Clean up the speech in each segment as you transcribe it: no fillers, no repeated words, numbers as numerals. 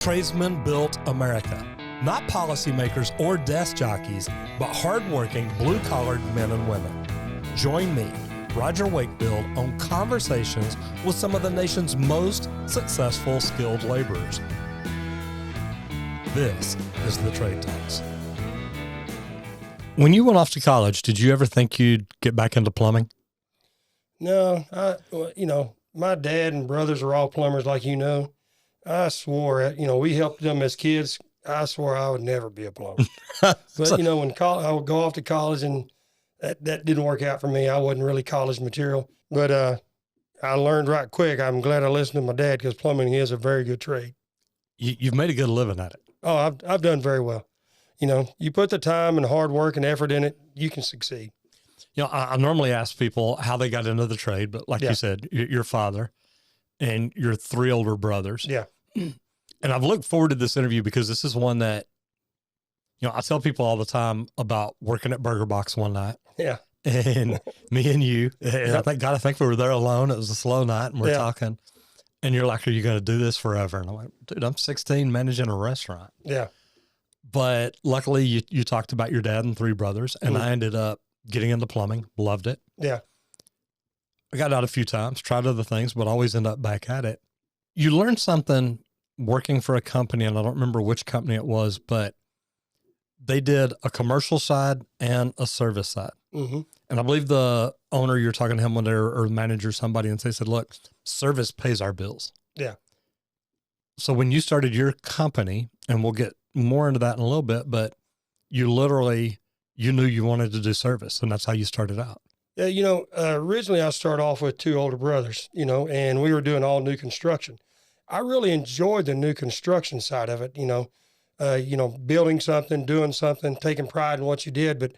Tradesmen built America. Not policymakers or desk jockeys, but hardworking, blue-collared men and women. Join me, Roger Wakefield, on conversations with some of the nation's most successful skilled laborers. This is the Trade Talks. When you went off to college, did you ever think you'd get back into plumbing? No, my dad and brothers are all plumbers, like you know. I swore, we helped them as kids. I swore I would never be a plumber. But, when I would go off to college and that didn't work out for me. I wasn't really college material. But I learned right quick. I'm glad I listened to my dad because plumbing is a very good trade. You've made a good living at it. Oh, I've done very well. You put the time and hard work and effort in it, you can succeed. I normally ask people how they got into the trade, but like you said, your father and your three older brothers. Yeah. And I've looked forward to this interview because this is one that, I tell people all the time about working at Burger Box one night. Yeah. And me and you, and I think we were there alone. It was a slow night and we're talking. And you're like, are you going to do this forever? And I'm like, dude, I'm 16 managing a restaurant. Yeah. But luckily you talked about your dad and three brothers, and I ended up getting into plumbing, loved it. Yeah. I got out a few times, tried other things, but always end up back at it. You learn something working for a company, and I don't remember which company it was, but they did a commercial side and a service side. Mm-hmm. And I believe the owner, you're talking to him one day, or the manager, somebody, and they said, look, service pays our bills. Yeah. So when you started your company, and we'll get more into that in a little bit, but you knew you wanted to do service, and that's how you started out. Yeah, originally I started off with two older brothers, and we were doing all new construction. I really enjoyed the new construction side of it, building something, doing something, taking pride in what you did. But,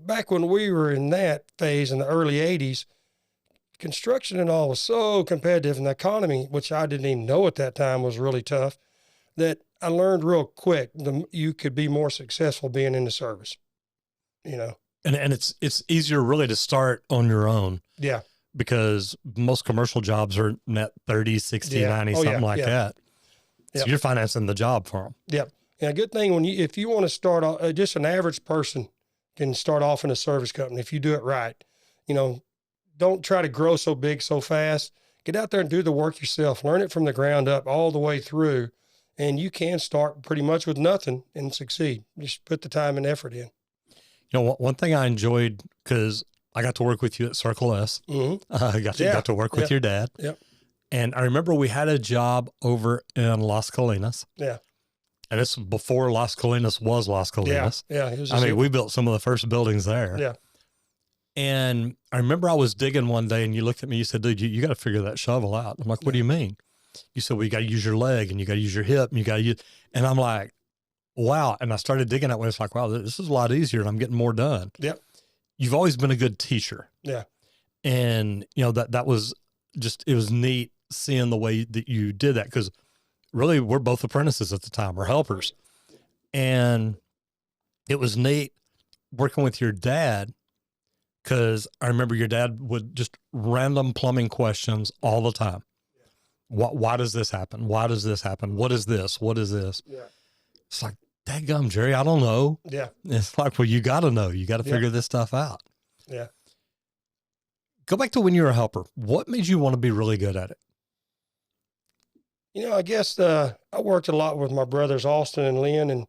back when we were in that phase in the early 80s, construction and all was so competitive, and the economy, which I didn't even know at that time was really tough, that I learned real quick you could be more successful being in the service, And it's easier really to start on your own. Yeah. Because most commercial jobs are net 30, 60, 90, something like that. So you're financing the job for them. Yep. And a good thing if you want to start off, just an average person can start off in a service company if you do it right. Don't try to grow so big so fast. Get out there and do the work yourself. Learn it from the ground up all the way through. And you can start pretty much with nothing and succeed. Just put the time and effort in. One thing I enjoyed, because I got to work with you at Circle S. Mm-hmm. I got to work with your dad. Yep. And I remember we had a job over in Las Colinas. Yeah. And it's before Las Colinas was Las Colinas. Yeah. It was we built some of the first buildings there. Yeah. And I remember I was digging one day and you looked at me, you said, dude, you got to figure that shovel out. I'm like, what do you mean? You said, well, you got to use your leg and you got to use your hip and you got to use, and I'm like, wow. And I started digging that way. It's like, wow, this is a lot easier and I'm getting more done. Yep. You've always been a good teacher. Yeah. And that was just, it was neat seeing the way that you did that. Cause really we're both apprentices at the time, we're helpers. And it was neat working with your dad. Cause I remember your dad would just random plumbing questions all the time. Why does this happen? Why does this happen? What is this? What is this? Yeah. It's like, dadgum, Jerry, I don't know. Yeah. It's like, well, you got to know. You got to figure this stuff out. Yeah. Go back to when you were a helper. What made you want to be really good at it? I guess I worked a lot with my brothers, Austin and Lynn, and,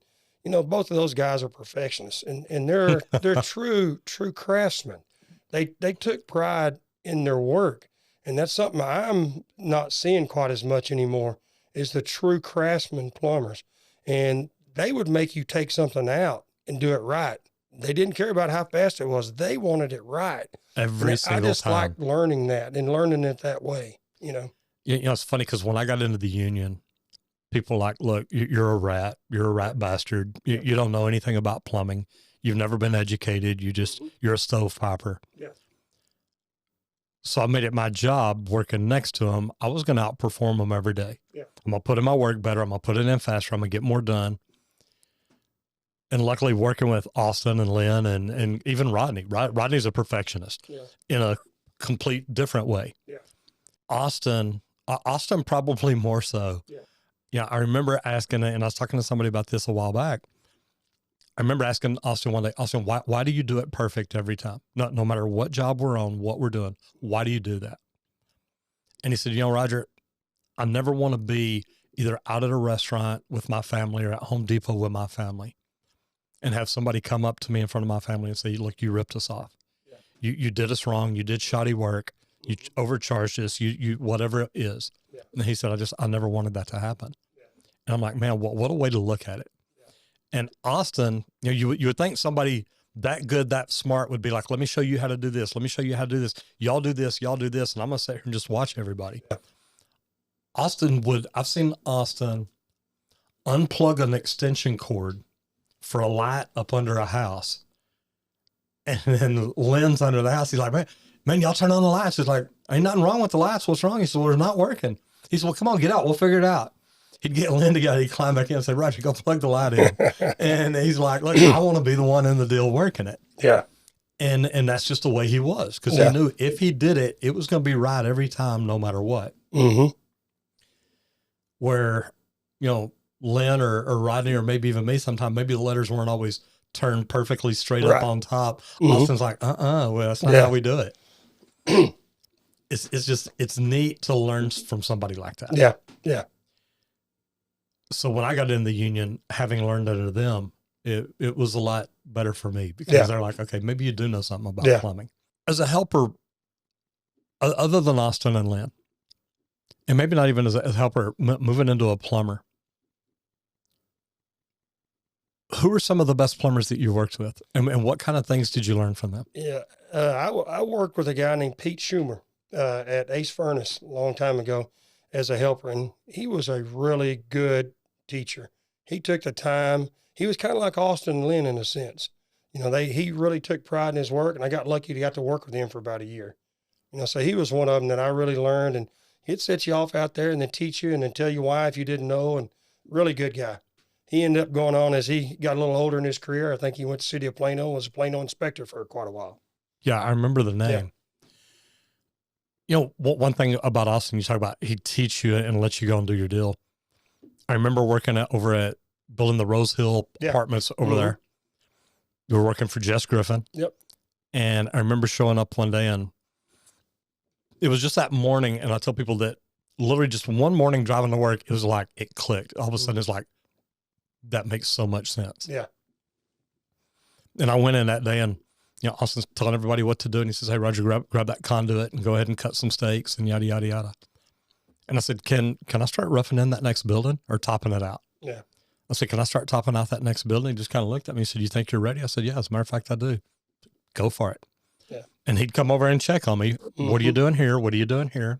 both of those guys are perfectionists, and they're true craftsmen. They took pride in their work. And that's something I'm not seeing quite as much anymore, is the true craftsman plumbers. And they would make you take something out and do it right. They didn't care about how fast it was. They wanted it right. Every single time. I just liked learning that and learning it that way, It's funny because when I got into the union, people were like, look, you're a rat. You're a rat bastard. You don't know anything about plumbing. You've never been educated. You're a stovepiper. Yeah. So I made it my job working next to them. I was going to outperform them every day. Yeah. I'm going to put in my work better. I'm going to put it in faster. I'm going to get more done. And luckily working with Austin and Lynn and even Rodney. Rodney's a perfectionist in a complete different way. Yeah. Austin probably more so. Yeah. Yeah, I remember asking, and I was talking to somebody about this a while back. I remember asking Austin one day, Austin, why do you do it perfect every time? No matter what job we're on, what we're doing, why do you do that? And he said, Roger, I never want to be either out at a restaurant with my family or at Home Depot with my family and have somebody come up to me in front of my family and say, look, you ripped us off. Yeah. You did us wrong. You did shoddy work. You overcharged us. You whatever it is. Yeah. And he said, I never wanted that to happen. Yeah. And I'm like, man, what a way to look at it. Yeah. And Austin, you would think somebody that good, that smart would be like, let me show you how to do this. Let me show you how to do this. Y'all do this. Y'all do this. And I'm going to sit here and just watch everybody. Yeah. I've seen Austin unplug an extension cord for a light up under a house. And then Lynn's under the house. He's like, man, y'all turn on the lights. He's like, ain't nothing wrong with the lights. What's wrong? He said, well, they're not working. He said, well, come on, get out. We'll figure it out. He'd get Lynn together. He'd climb back in and say, Roger, go plug the light in. And he's like, look, I want to be the one in the deal working it. Yeah. And that's just the way he was. Because he knew if he did it, it was going to be right every time, no matter what. Mm-hmm. Where, Lynn or Rodney or maybe even me sometime, maybe the letters weren't always turned perfectly straight up on top. Mm-hmm. Austin's like, well, that's not how we do it. It's neat to learn from somebody like that. Yeah. Yeah. So when I got in the union, having learned under them, it was a lot better for me because they're like, okay, maybe you do know something about plumbing. As a helper, other than Austin and Lynn, and maybe not even as a helper, moving into a plumber, who are some of the best plumbers that you worked with, and what kind of things did you learn from them? Yeah, I worked with a guy named Pete Schumer at Ace Furnace a long time ago as a helper, and he was a really good teacher. He took the time. He was kind of like Austin and Lynn in a sense. He really took pride in his work, and I got lucky to get to work with him for about a year. So he was one of them that I really learned, and he'd set you off out there and then teach you and then tell you why if you didn't know, and really good guy. He ended up going on as he got a little older in his career. I think he went to the city of Plano and was a Plano inspector for quite a while. Yeah, I remember the name. Yeah. One thing about Austin, you talk about, he'd teach you and let you go and do your deal. I remember working over at building the Rose Hill apartments over there. We were working for Jess Griffin. Yep. And I remember showing up one day, and it was just that morning. And I tell people that literally just one morning driving to work, it was like, it clicked. All of a sudden it's like, that makes so much sense. Yeah. And I went in that day, and, Austin's telling everybody what to do. And he says, hey, Roger, grab that conduit and go ahead and cut some stakes and yada, yada, yada. And I said, can I start roughing in that next building or topping it out? Yeah. I said, can I start topping out that next building? He just kind of looked at me and said, you think you're ready? I said, yeah, as a matter of fact, I do. Go for it. Yeah. And he'd come over and check on me. Mm-hmm. What are you doing here? What are you doing here?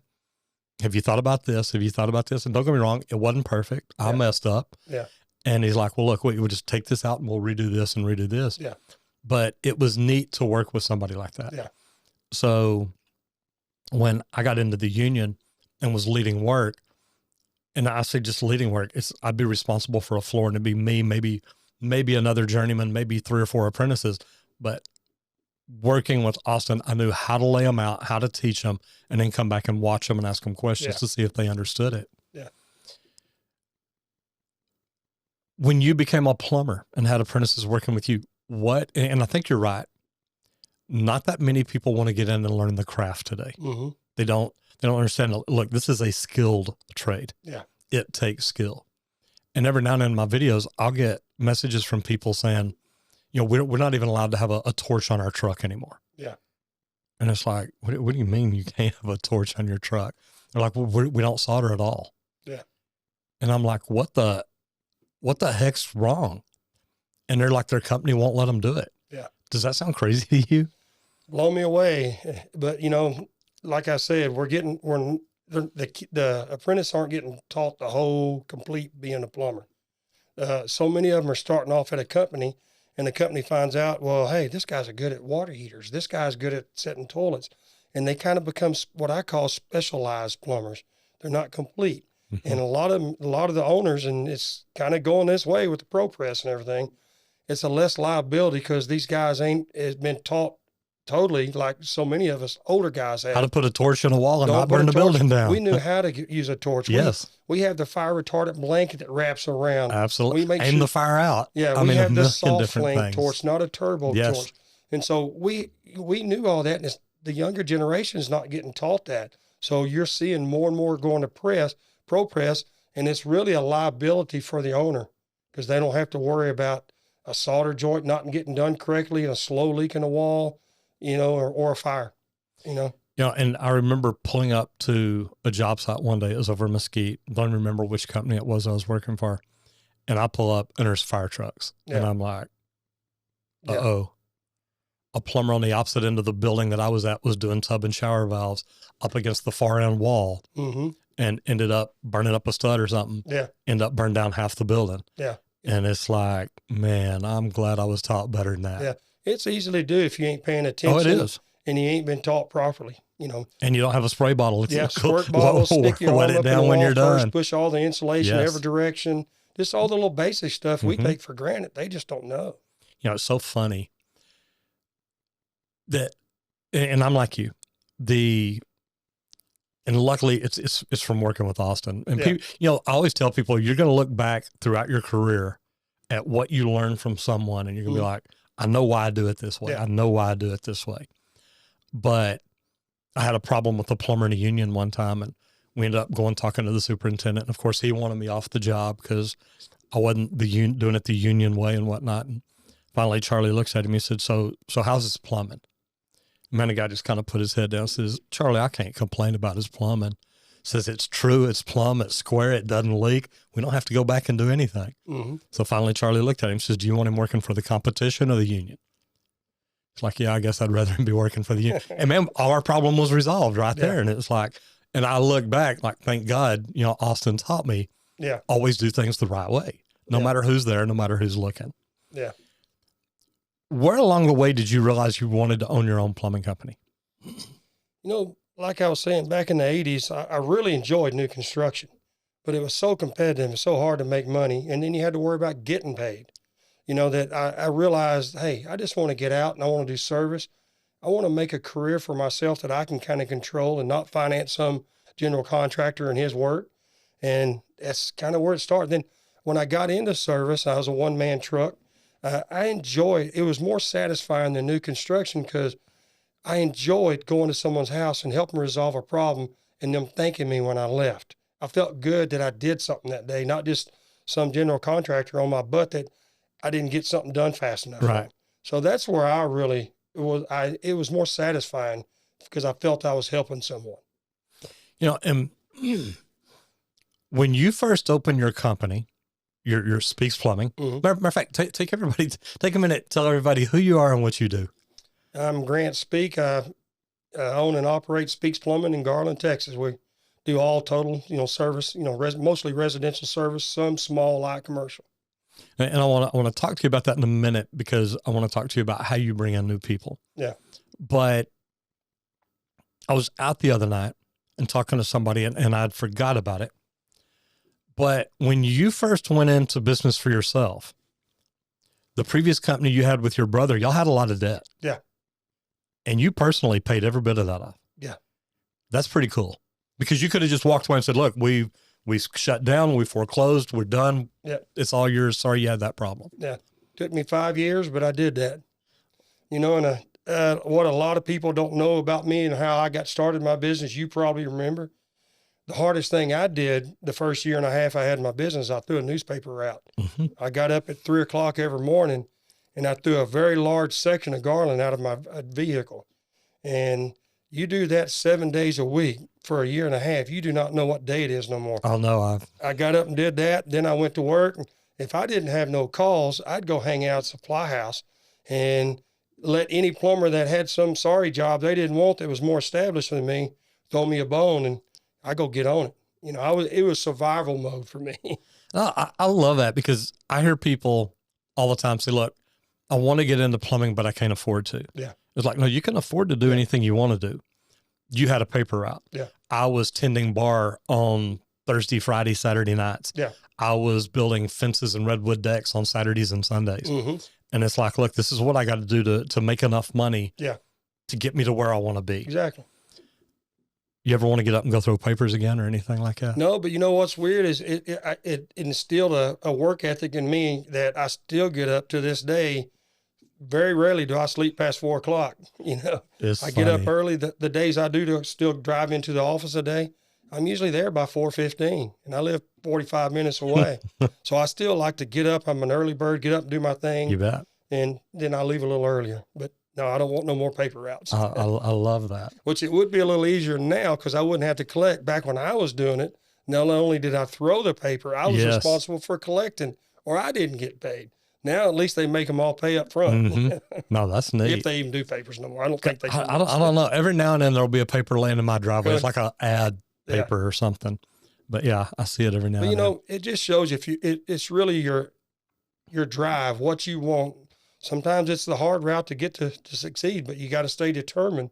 Have you thought about this? Have you thought about this? And don't get me wrong, it wasn't perfect. I messed up. Yeah. And he's like, well, look, we'll just take this out and we'll redo this and redo this. Yeah. But it was neat to work with somebody like that. Yeah. So when I got into the union and was leading work, and I say just leading work, I'd be responsible for a floor, and it'd be me, maybe another journeyman, maybe 3 or 4 apprentices. But working with Austin, I knew how to lay them out, how to teach them, and then come back and watch them and ask them questions to see if they understood it. Yeah. When you became a plumber and had apprentices working with you, and I think you're right, not that many people want to get in and learn the craft today. Mm-hmm. They don't understand. Look, this is a skilled trade. Yeah. It takes skill. And every now and then in my videos, I'll get messages from people saying, we're not even allowed to have a torch on our truck anymore. Yeah. And it's like, what do you mean you can't have a torch on your truck? They're like, well, we don't solder at all. Yeah. And I'm like, what the heck's wrong? And they're like, their company won't let them do it. Yeah. Does that sound crazy to you? Blow me away. But, like I said, the apprentices aren't getting taught the whole complete being a plumber. So many of them are starting off at a company, and the company finds out, well, hey, this guy's good at water heaters. This guy's good at setting toilets. And they kind of become what I call specialized plumbers. They're not complete. Mm-hmm. And a lot of the owners, and it's kind of going this way with the pro press and everything, it's a less liability because these guys has been taught totally like so many of us older guys have. How to put a torch in a wall and Don't not put a burn the torch. building down. We knew how to use a torch. Yes. We have the fire retardant blanket that wraps around. Absolutely. We make Aim the fire out. Yeah, I we mean, have a the million soft different flame things. torch, not a turbo Yes. torch. And so we knew all that, and the younger generation is not getting taught that. So you're seeing more and more going to pro press, and it's really a liability for the owner because they don't have to worry about a solder joint not getting done correctly and a slow leak in the wall, or a fire, And I remember pulling up to a job site one day. It was over in Mesquite. Don't remember which company it was I was working for. And I pull up and there's fire trucks. Yeah. And I'm like, uh-oh. A plumber on the opposite end of the building that I was at was doing tub and shower valves up against the far end wall and ended up burning up a stud or something. Yeah. Ended up burned down half the building. Yeah. And it's like, man, I'm glad I was taught better than that. Yeah. It's easy to do if you ain't paying attention. Oh, it is. And you ain't been taught properly, And you don't have a spray bottle. Squirt bottle, stick your wet arm it up in down the when wall you're first, done. push all the insulation Yes. every direction. Just all the little basic stuff we take for granted. They just don't know. It's so funny that, and I'm like you, and luckily it's from working with Austin. And people, I always tell people, you're going to look back throughout your career at what you learned from someone, and you're going to be like, I know why I do it this way. Yeah. I know why I do it this way. But I had a problem with a plumber in a union one time, and we ended up talking to the superintendent. And of course, he wanted me off the job because I wasn't doing it the union way and whatnot. And finally, Charlie looks at him. He said, so how's his plumbing? Man, the guy just kind of put his head down and says, Charlie, I can't complain about his plumbing. Says it's true, it's plumb, it's square, it doesn't leak. We don't have to go back and do anything. So finally, Charlie looked at him and says, do you want him working for the competition or the union? It's like, yeah, I guess I'd rather him be working for the union. And man, all our problem was resolved right there. And it was like, and I look back, like, thank God, Austin taught me, always do things the right way, no matter who's there, no matter who's looking. Yeah. Where along the way did you realize you wanted to own your own plumbing company? Like I was saying, back in the 80s, I really enjoyed new construction, but it was so competitive and so hard to make money. And then you had to worry about getting paid. That I realized, hey, I just want to get out and I want to do service. I want to make a career for myself that I can kind of control and not finance some general contractor and his work. And that's kind of where it started. Then when I got into service, I was a one-man truck. I enjoyed, it was more satisfying than new construction because I enjoyed going to someone's house and helping resolve a problem and them thanking me when I left. I felt good that I did something that day, not just some general contractor on my butt that I didn't get something done fast enough. Right. So that's where it was more satisfying because I felt I was helping someone. And when you first opened your company, your Speake's Plumbing, matter of fact, take a minute, tell everybody who you are and what you do. I'm Grant Speake. I own and operate Speake's Plumbing in Garland, Texas. We do all total, service, mostly residential service, some small, light commercial. And I want to talk to you about that in a minute because I want to talk to you about how you bring in new people. Yeah. But I was out the other night and talking to somebody and I'd forgot about it. But when you first went into business for yourself, the previous company you had with your brother, y'all had a lot of debt. Yeah. And you personally paid every bit of that off. Yeah. That's pretty cool because you could have just walked away and said, look, we shut down, we foreclosed, we're done. Yeah. It's all yours. Sorry you had that problem. Yeah. Took me 5 years, but I did that. And what a lot of people don't know about me and how I got started in my business, you probably remember. The hardest thing I did the first year and a half I had my business, I threw a newspaper out. I got up at 3:00 every morning and I threw a very large section of Garland out of my vehicle. And you do that 7 days a week for a year and a half. You do not know what day it is no more. Oh, no. I got up and did that. Then I went to work. If I didn't have no calls, I'd go hang out at Supply House and let any plumber that had some sorry job they didn't want that was more established than me throw me a bone and I go get on it. It was survival mode for me. I love that because I hear people all the time say, look, I want to get into plumbing, but I can't afford to. Yeah. It's like, no, you can afford to do anything you want to do. You had a paper route. Yeah. I was tending bar on Thursday, Friday, Saturday nights. Yeah. I was building fences and redwood decks on Saturdays and Sundays. And it's like, look, this is what I got to do to make enough money. Yeah. to get me to where I want to be. Exactly. You ever want to get up and go throw papers again or anything like that? No, but you know what's weird is it instilled a work ethic in me that I still get up to this day. Very rarely do I sleep past 4 o'clock. You know, It's I funny. get up early. The days I do to still drive into the office a day, I'm usually there by 4:15, and I live 45 minutes away. So I still like to get up. I'm an early bird. Get up and do my thing. You bet. And then I leave a little earlier. But no, I don't want no more paper routes. I love that. Which it would be a little easier now because I wouldn't have to collect. Back when I was doing it, not only did I throw the paper, I was Yes. responsible for collecting, or I didn't get paid. Now at least they make them all pay up front. No, that's neat. If they even do papers no more. I don't think they do. I don't know. Every now and then there'll be a paper laying in my driveway. It's like an ad Yeah. paper or something. But yeah, I see it every now But and you then. know, it just shows it's really your drive, what you want. Sometimes it's the hard route to get to succeed, but you got to stay determined.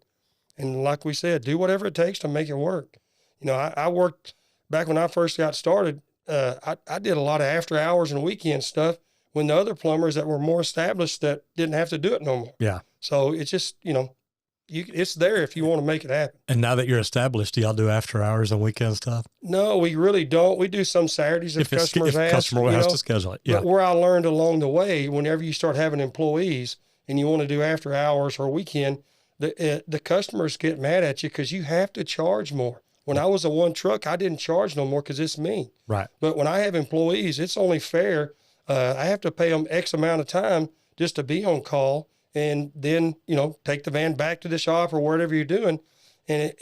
And like we said, do whatever it takes to make it work. You know, I worked back when I first got started. I did a lot of after hours and weekend stuff when the other plumbers that were more established that didn't have to do it no more. Yeah. So it's just, you know, it's there if you want to make it happen. And now that you're established, do y'all do after hours and weekend stuff? No, we really don't. We do some Saturdays if customers ask. Customer you has know. to schedule it. Yeah. But where I learned along the way, whenever you start having employees and you want to do after hours or weekend, the customers get mad at you because you have to charge more. When I was a one truck, I didn't charge no more because it's me. Right. But when I have employees, it's only fair. I have to pay them X amount of time just to be on call, and then, you know, take the van back to the shop or whatever you're doing. And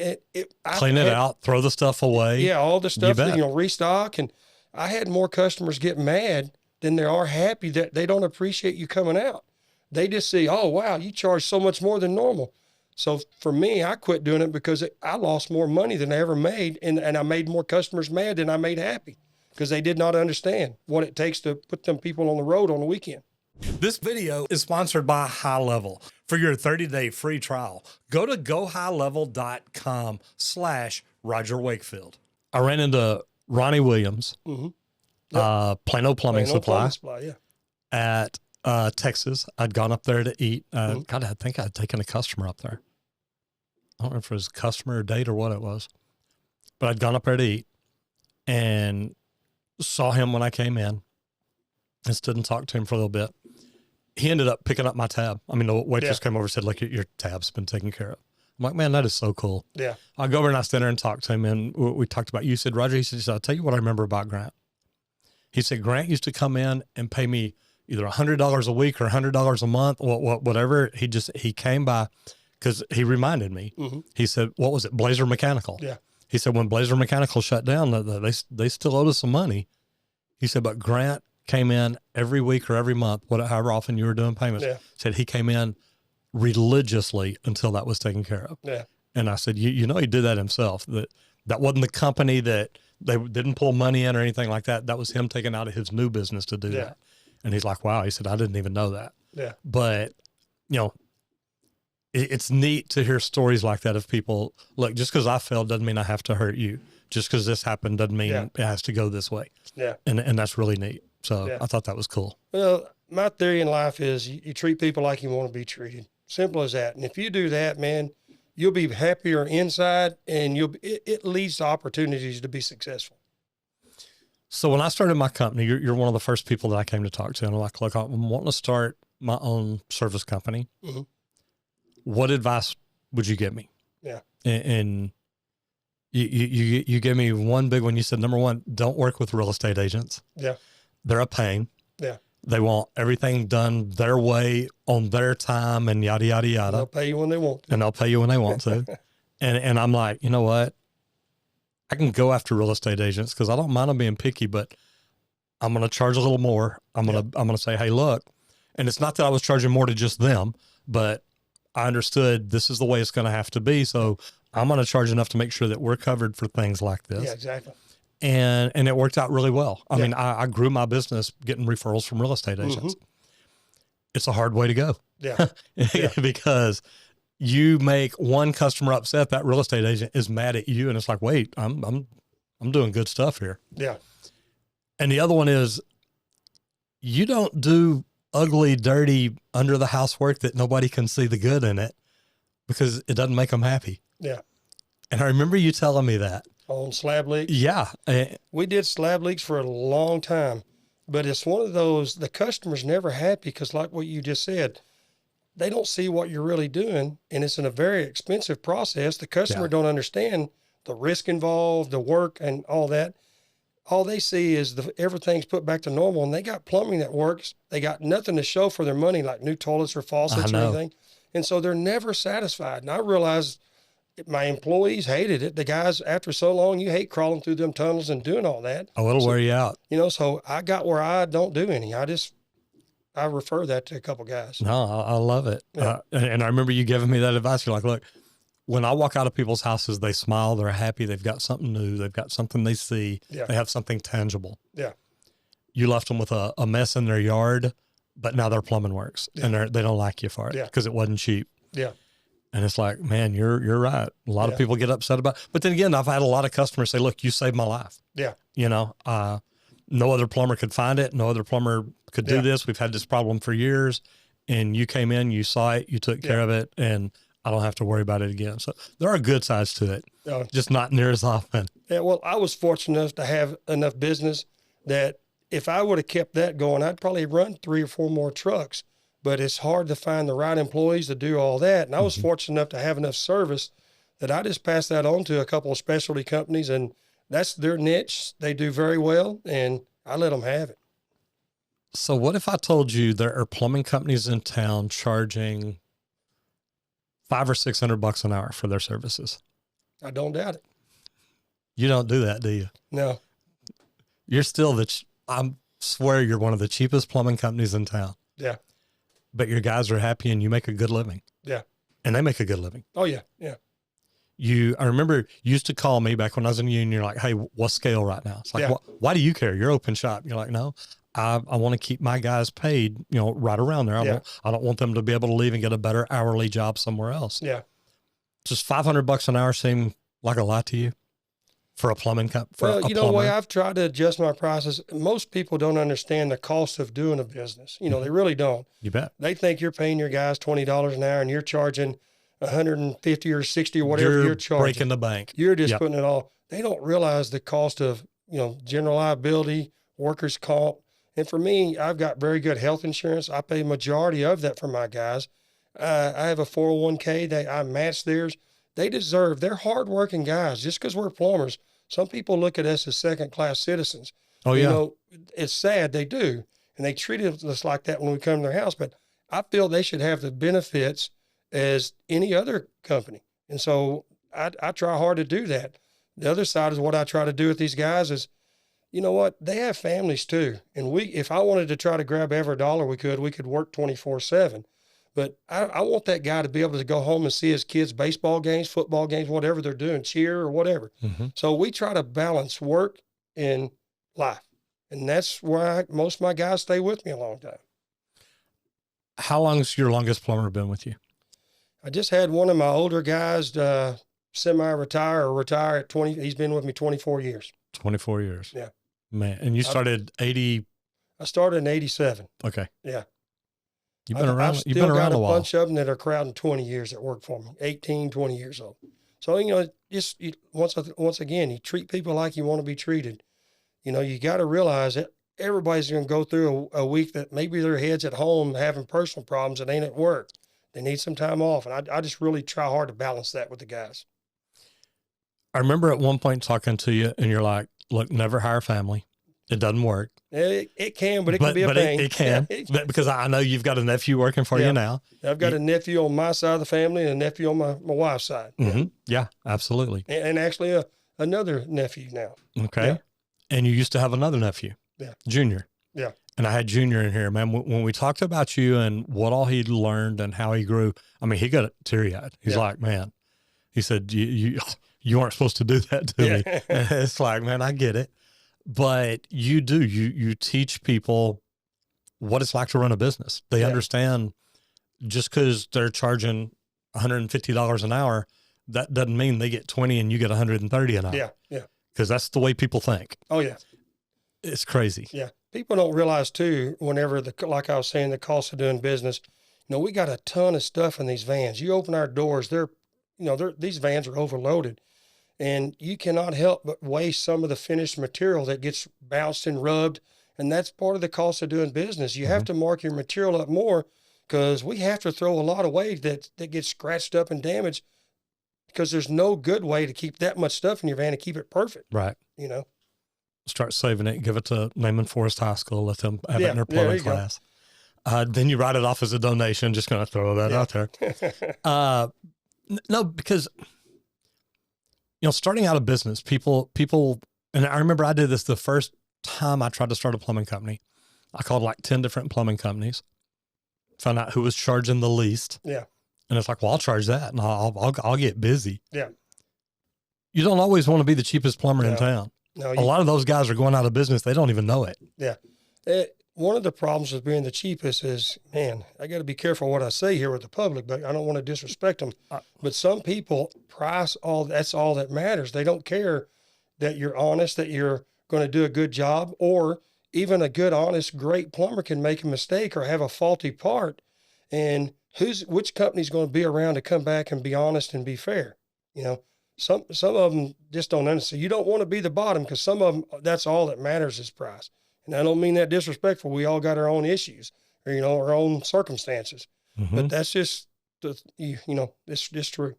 Clean it out, throw the stuff away. Yeah, all the stuff, bet. you know, restock. And I had more customers get mad than there are happy that they don't appreciate you coming out. They just see, oh, wow, you charge so much more than normal. So for me, I quit doing it because I lost more money than I ever made. And I made more customers mad than I made happy because they did not understand what it takes to put them people on the road on the weekend. This video is sponsored by High Level. For your 30-day free trial, go to gohighlevel.com/Roger Wakefield. I ran into Ronnie Williams, Plano Plumbing Supply, Yeah. at Texas. I'd gone up there to eat. God, I think I'd taken a customer up there. I don't know if it was a customer or date or what it was, but I'd gone up there to eat and saw him when I came in and stood and talked to him for a little bit. He ended up picking up my tab. I mean, the waitress came over and said, look, your tab's been taken care of. I'm like, man, that is so cool. Yeah. I go over and I stand there and talk to him, and we talked about you. He said, Roger, he said, I'll tell you what I remember about Grant. He said, Grant used to come in and pay me either $100 a week or $100 a month, whatever. He came by because he reminded me. He said, what was it? Blazer Mechanical. Yeah. He said, when Blazer Mechanical shut down, they still owed us some money. He said, but Grant came in every week or every month, however often you were doing payments. Yeah. Said he came in religiously until that was taken care of. Yeah. And I said, you know, he did that himself. That wasn't the company that they didn't pull money in or anything like that. That was him taking out of his new business to do that. And he's like, wow. He said, I didn't even know that. Yeah. But, you know, it's neat to hear stories like that of people. Look, just because I failed doesn't mean I have to hurt you. Just because this happened doesn't mean it has to go this way. Yeah. And that's really neat. So I thought that was cool. Well, my theory in life is you treat people like you want to be treated. Simple as that. And if you do that, man, you'll be happier inside, and it leads to opportunities to be successful. So when I started my company, you're one of the first people that I came to talk to. And I'm like, look, I'm wanting to start my own service company. What advice would you give me? Yeah. And you gave me one big one. You said, number one, don't work with real estate agents. Yeah. They're a pain. Yeah. They want everything done their way on their time and yada, yada, yada. They'll pay you when they want to. And they'll pay you when they want to. And I'm like, you know what? I can go after real estate agents because I don't mind them being picky, but I'm going to charge a little more. I'm going to say, hey, look, and it's not that I was charging more to just them, but I understood this is the way it's going to have to be. So I'm going to charge enough to make sure that we're covered for things like this. Yeah, exactly. And it worked out really well. I mean, I grew my business getting referrals from real estate agents. It's a hard way to go. Yeah. Because you make one customer upset, that real estate agent is mad at you, and it's like, wait, I'm doing good stuff here. Yeah. And the other one is you don't do ugly, dirty, under the house work that nobody can see the good in it because it doesn't make them happy. Yeah. And I remember you telling me that. On slab leaks? Yeah. We did slab leaks for a long time, but it's one of those, the customer's never happy because like what you just said, they don't see what you're really doing, and it's in a very expensive process. The customer don't understand the risk involved, the work and all that. All they see is everything's put back to normal, and they got plumbing that works. They got nothing to show for their money, like new toilets or faucets or anything. And so they're never satisfied. And I realized my employees hated it. The guys, after so long, you hate crawling through them tunnels and doing all that. Oh, it'll wear you out. You know, so I got where I don't do any. I refer that to a couple guys. No, I love it. Yeah. And I remember you giving me that advice. You're like, look, when I walk out of people's houses, they smile, they're happy, they've got something new, they've got something they see, they have something tangible. Yeah. You left them with a mess in their yard, but now their plumbing works, and they don't like you for it because it wasn't cheap. Yeah. And it's like, man, you're right. A lot of people get upset about it. But then again, I've had a lot of customers say, look, you saved my life. Yeah. You know, no other plumber could find it. No other plumber could do this. We've had this problem for years, and you came in, you saw it, you took care of it, and I don't have to worry about it again. So there are good sides to it, just not near as often. Yeah, well, I was fortunate enough to have enough business that if I would have kept that going, I'd probably run 3 or 4 more trucks. But it's hard to find the right employees to do all that. And I was fortunate enough to have enough service that I just passed that on to a couple of specialty companies, and that's their niche. They do very well, and I let them have it. So what if I told you there are plumbing companies in town charging $500 or $600 an hour for their services? I don't doubt it. You don't do that, do you? No. You're still I swear you're one of the cheapest plumbing companies in town. Yeah. But your guys are happy and you make a good living. Yeah. And they make a good living. Oh yeah. Yeah. I remember you used to call me back when I was in the union. You're like, hey, what's scale right now? It's like, why do you care? You're open shop. You're like, no, I want to keep my guys paid, right around there. I don't want them to be able to leave and get a better hourly job somewhere else. Yeah. Just $500 an hour seem like a lot to you for a plumbing company? Well, the way I've tried to adjust my prices, most people don't understand the cost of doing a business. They really don't. You bet. They think you're paying your guys $20 an hour and you're charging $150 or $60 or whatever you're charging. Breaking the bank. You're just putting it all. They don't realize the cost of, general liability, workers' comp. And for me, I've got very good health insurance. I pay majority of that for my guys. I have a 401k. I match theirs. They're hardworking guys. Just because we're plumbers, some people look at us as second-class citizens. Oh, yeah. It's sad they do. And they treat us like that when we come to their house. But I feel they should have the benefits as any other company. And so I try hard to do that. The other side is what I try to do with these guys is, you know what? They have families too. And if I wanted to try to grab every dollar we could work 24/7. But I want that guy to be able to go home and see his kids' baseball games, football games, whatever they're doing, cheer or whatever. Mm-hmm. So we try to balance work and life. And that's why most of my guys stay with me a long time. How long's your longest plumber been with you? I just had one of my older guys semi-retire or retire at 20. He's been with me 24 years. 24 years. Yeah. Man. And you started 80? I started in 87. Okay. Yeah. You've been around. You've been around a while. Bunch of them that are crowding 20 years that work for me, 18, 20 years old. So, once again, you treat people like you want to be treated. You got to realize that everybody's going to go through a week that maybe their head's at home having personal problems and ain't at work. They need some time off. And I just really try hard to balance that with the guys. I remember at one point talking to you and you're like, look, never hire family. It doesn't work. It can, but it can be a pain. It can, because I know you've got a nephew working for you now. I've got a nephew on my side of the family and a nephew on my wife's side. Mm-hmm. Yeah, absolutely. And actually another nephew now. Okay. Yeah. And you used to have another nephew. Yeah. Junior. Yeah. And I had Junior in here, man. When we talked about you and what all he'd learned and how he grew, I mean, he got teary-eyed. He's like, man, he said, you aren't supposed to do that to me. And it's like, man, I get it. But you teach people what it's like to run a business. They understand just because they're charging $150 an hour, that doesn't mean they get 20 and you get 130 an hour. Yeah. Yeah. Because that's the way people think. Oh yeah. It's crazy. Yeah. People don't realize too, whenever like I was saying, the cost of doing business, We got a ton of stuff in these vans. You open our doors, these vans are overloaded, and you cannot help but waste some of the finished material that gets bounced and rubbed. And that's part of the cost of doing business. You have to mark your material up more, because we have to throw a lot away that gets scratched up and damaged, because there's no good way to keep that much stuff in your van and keep it perfect. Right. Start saving it, give it to Naaman Forest High School, let them have it in their plumbing class. Then you write it off as a donation. Just going to throw that out there. No, because, starting out a business, people, and I remember I did this the first time I tried to start a plumbing company. I called like 10 different plumbing companies, found out who was charging the least. Yeah. And it's like, well, I'll charge that and I'll get busy. Yeah. You don't always want to be the cheapest plumber in town. No, a lot of those guys are going out of business. They don't even know it. Yeah. One of the problems with being the cheapest is, man, I got to be careful what I say here with the public, but I don't want to disrespect them. But some people price that's all that matters. They don't care that you're honest, that you're going to do a good job, or even a good, honest, great plumber can make a mistake or have a faulty part. And which company's going to be around to come back and be honest and be fair? Some of them just don't understand. You don't want to be the bottom, because some of them, that's all that matters is price. And I don't mean that disrespectful. We all got our own issues, or, our own circumstances. But that's just, it's just true.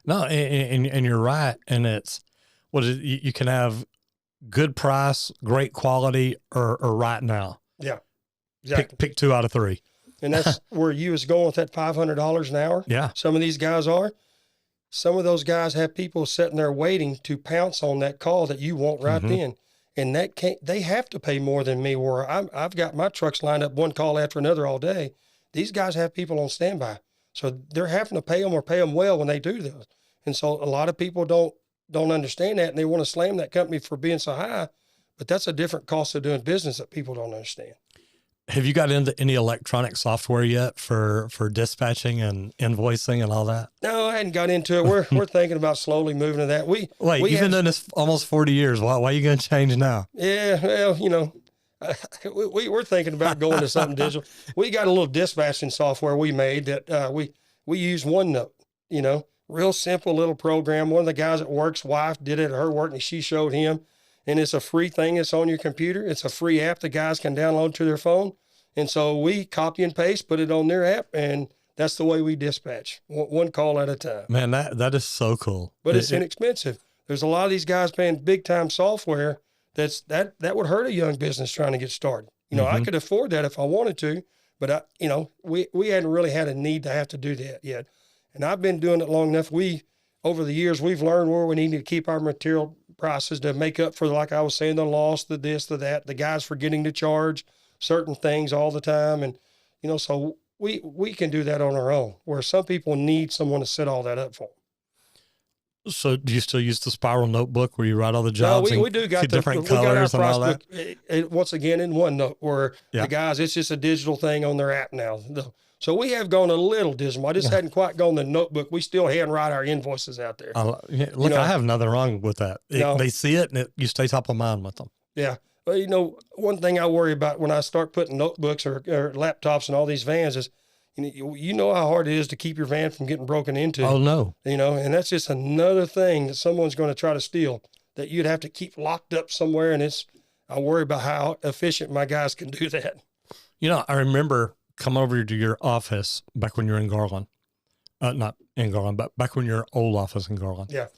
No, and you're right. And it's, you can have good price, great quality, or right now. Yeah, exactly. Pick 2 out of 3. And that's where you was going with that $500 an hour. Yeah. Some of these guys are. Some of those guys have people sitting there waiting to pounce on that call that you want right then. And they have to pay more than me, where I've got my trucks lined up one call after another all day. These guys have people on standby. So they're having to pay them, or pay them well when they do this. And so a lot of people don't understand that, and they want to slam that company for being so high, but that's a different cost of doing business that people don't understand. Have you got into any electronic software yet for dispatching and invoicing and all that? No, I hadn't got into it. We're thinking about slowly moving to that. You've been doing this almost 40 years. Why are you going to change now? Yeah, well, we're thinking about going to something digital. We got a little dispatching software we made that we use OneNote, real simple little program. One of the guys at work's wife did it at her work, and she showed him. And it's a free thing. It's on your computer. It's a free app the guys can download to their phone. And so we copy and paste, put it on their app, and that's the way we dispatch, one call at a time. Man, that is so cool. But it's inexpensive. There's a lot of these guys paying big time software that would hurt a young business trying to get started. I could afford that if I wanted to, but we hadn't really had a need to have to do that yet. And I've been doing it long enough. Over the years, we've learned where we need to keep our material prices to make up for, like I was saying, the loss, the this, the that, the guys forgetting to charge certain things all the time. And, so we can do that on our own, where some people need someone to set all that up for them. So do you still use the spiral notebook where you write all the jobs? No, we do got different colors and all that? Once again, in OneNote, where the guys, it's just a digital thing on their app now. So we have gone a little digital. I just hadn't quite gone the notebook. We still handwrite our invoices out there. Look, I have nothing wrong with that. They see it, and you stay top of mind with them. Yeah. But, one thing I worry about when I start putting notebooks or laptops in all these vans is, you know how hard it is to keep your van from getting broken into. Oh, no. And that's just another thing that someone's going to try to steal, that you'd have to keep locked up somewhere. And I worry about how efficient my guys can do that. I remember come over to your office back when you were in Garland. Not in Garland, but back when your old office in Garland. Yeah.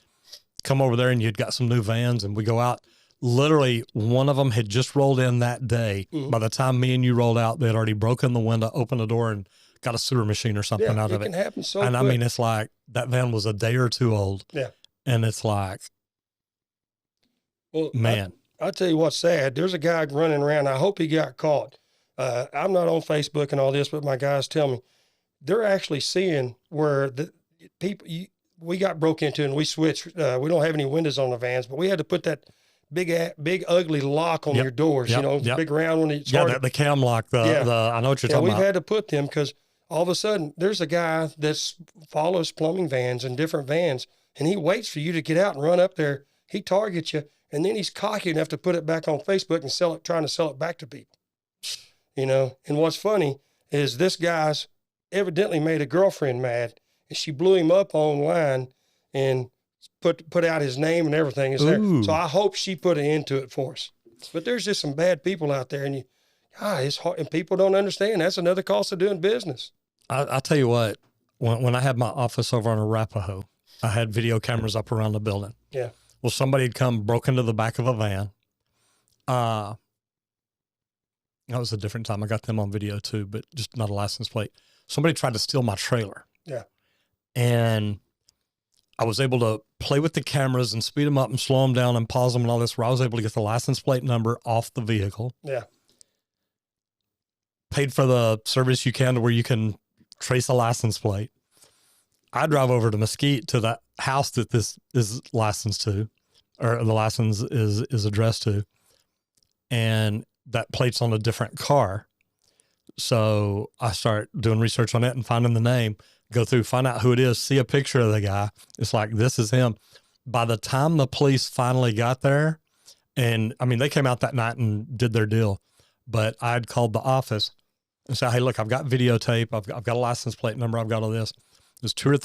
Come over there and you'd got some new vans, and we go out. Literally, one of them had just rolled in that day. By the time me and you rolled out, they had already broken the window, opened the door, and got a sewer machine or something out of it. It can happen so And quick. I mean, it's like that van was a day or two old. Yeah. And it's like, well, man. I'll tell you what's sad. There's a guy running around. I hope he got caught. I'm not on Facebook and all this, but my guys tell me they're actually seeing where the people, we got broke into and we switched. We don't have any windows on the vans, but we had to put that big ugly lock on your doors, the big round one. The cam lock, I know what you're talking about. We've had to put them because all of a sudden there's a guy that follows plumbing vans and different vans, and he waits for you to get out and run up there. He targets you, and then he's cocky enough to put it back on Facebook and trying to sell it back to people. And what's funny is this guy's evidently made a girlfriend mad, and she blew him up online and put out his name and everything. Is there? So I hope she put an end to it for us. But there's just some bad people out there, and it's hard, and people don't understand. That's another cost of doing business. I'll tell you what, when I had my office over on Arapahoe, I had video cameras up around the building. Yeah. Well, somebody had come, broke into the back of a van. That was a different time. I got them on video too, but just not a license plate. Somebody tried to steal my trailer. Yeah. And I was able to play with the cameras and speed them up and slow them down and pause them and all this, where I was able to get the license plate number off the vehicle. Yeah. Paid for the service you can to where you can trace a license plate. I drive over to Mesquite to the house that this is licensed to, or the license is addressed to. And that plate's on a different car. So I start doing research on it and finding the name, go through, find out who it is, see a picture of the guy. It's like, this is him. By the time the police finally got there, and I mean, they came out that night and did their deal, but I'd called the office and said, hey, look, I've got videotape. I've got a license plate number. I've got all this. It was 2 or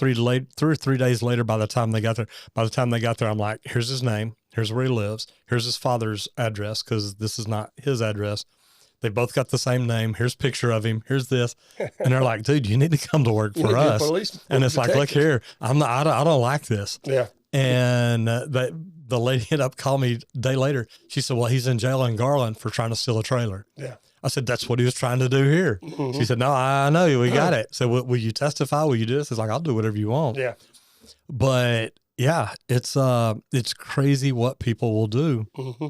3 days later by the time they got there. By the time they got there, I'm like, here's his name. Here's where he lives. Here's his father's address, because this is not his address. They both got the same name. Here's a picture of him. Here's this. And they're like, dude, you need to come to work for us. And it's like, look here, I don't like this. Yeah. And the lady ended up calling me a day later. She said, well, he's in jail in Garland for trying to steal a trailer. Yeah. I said, that's what he was trying to do here. Mm-hmm. She said, no, I know, we got it. So will you testify? Will you do this? It's like, I'll do whatever you want. Yeah. But yeah, it's crazy what people will do. Mm-hmm.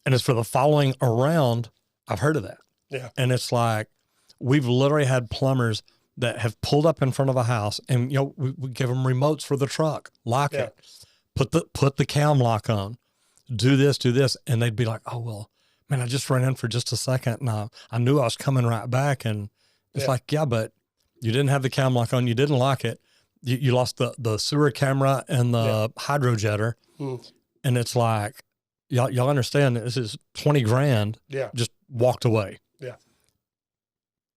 And it's for the following around. I've heard of that. Yeah. And it's like, we've literally had plumbers that have pulled up in front of a house, and, you know, we give them remotes for the truck, lock it, put the cam lock on, do this. And they'd be like, oh, well, man, I just ran in for just a second, and I knew I was coming right back. And it's like, yeah, but you didn't have the cam lock on. You didn't lock it. You lost the sewer camera and the hydro jetter. Mm. And it's like, y'all understand that this is 20 grand. Yeah. Just walked away. Yeah.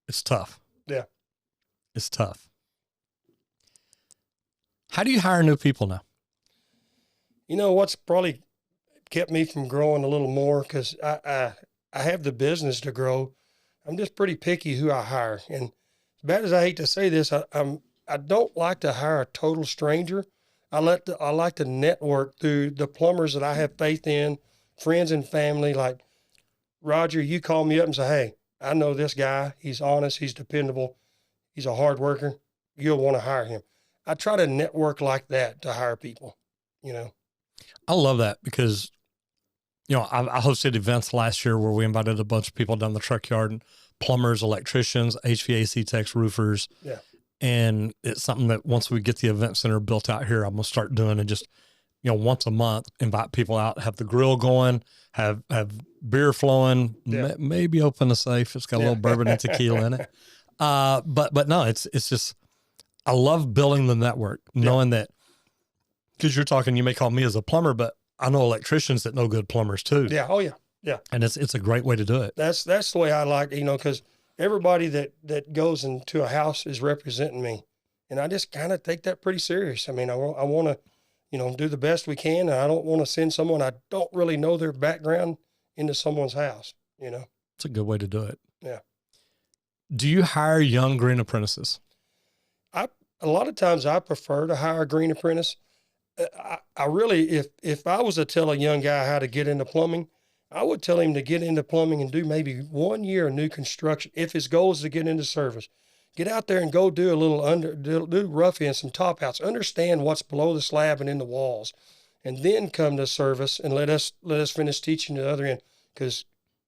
It's tough. Yeah. It's tough. How do you hire new people now? You know, what's probably kept me from growing a little more, because I have the business to grow. I'm just pretty picky who I hire. And as bad as I hate to say this, I don't like to hire a total stranger. I like to network through the plumbers that I have faith in, friends and family. Like, Roger, you call me up and say, hey, I know this guy. He's honest. He's dependable. He's a hard worker. You'll want to hire him. I try to network like that to hire people, you know. I love that, because, you know, I hosted events last year where we invited a bunch of people down the truck yard, and plumbers, electricians, HVAC techs, roofers. Yeah. And it's something that once we get the event center built out here, I'm going to start doing, and just, you know, once a month, invite people out, have the grill going, have beer flowing, maybe open a safe. It's got a little bourbon and tequila in it. But no, it's just, I love building the network, knowing that, because you're talking, you may call me as a plumber, but I know electricians that know good plumbers too. Yeah. Oh yeah. Yeah. And it's a great way to do it. That's the way I like, you know, because everybody that goes into a house is representing me. And I just kind of take that pretty serious. I mean, I want to, you know, do the best we can. And I don't want to send someone I don't really know their background into someone's house, you know. It's a good way to do it. Yeah. Do you hire young green apprentices? A lot of times I prefer to hire a green apprentice. I really, if I was to tell a young guy how to get into plumbing, I would tell him to get into plumbing and do maybe 1 year of new construction. If his goal is to get into service, get out there and go do a little do rough in, some top outs, understand what's below the slab and in the walls, and then come to service and let us finish teaching the other end. Because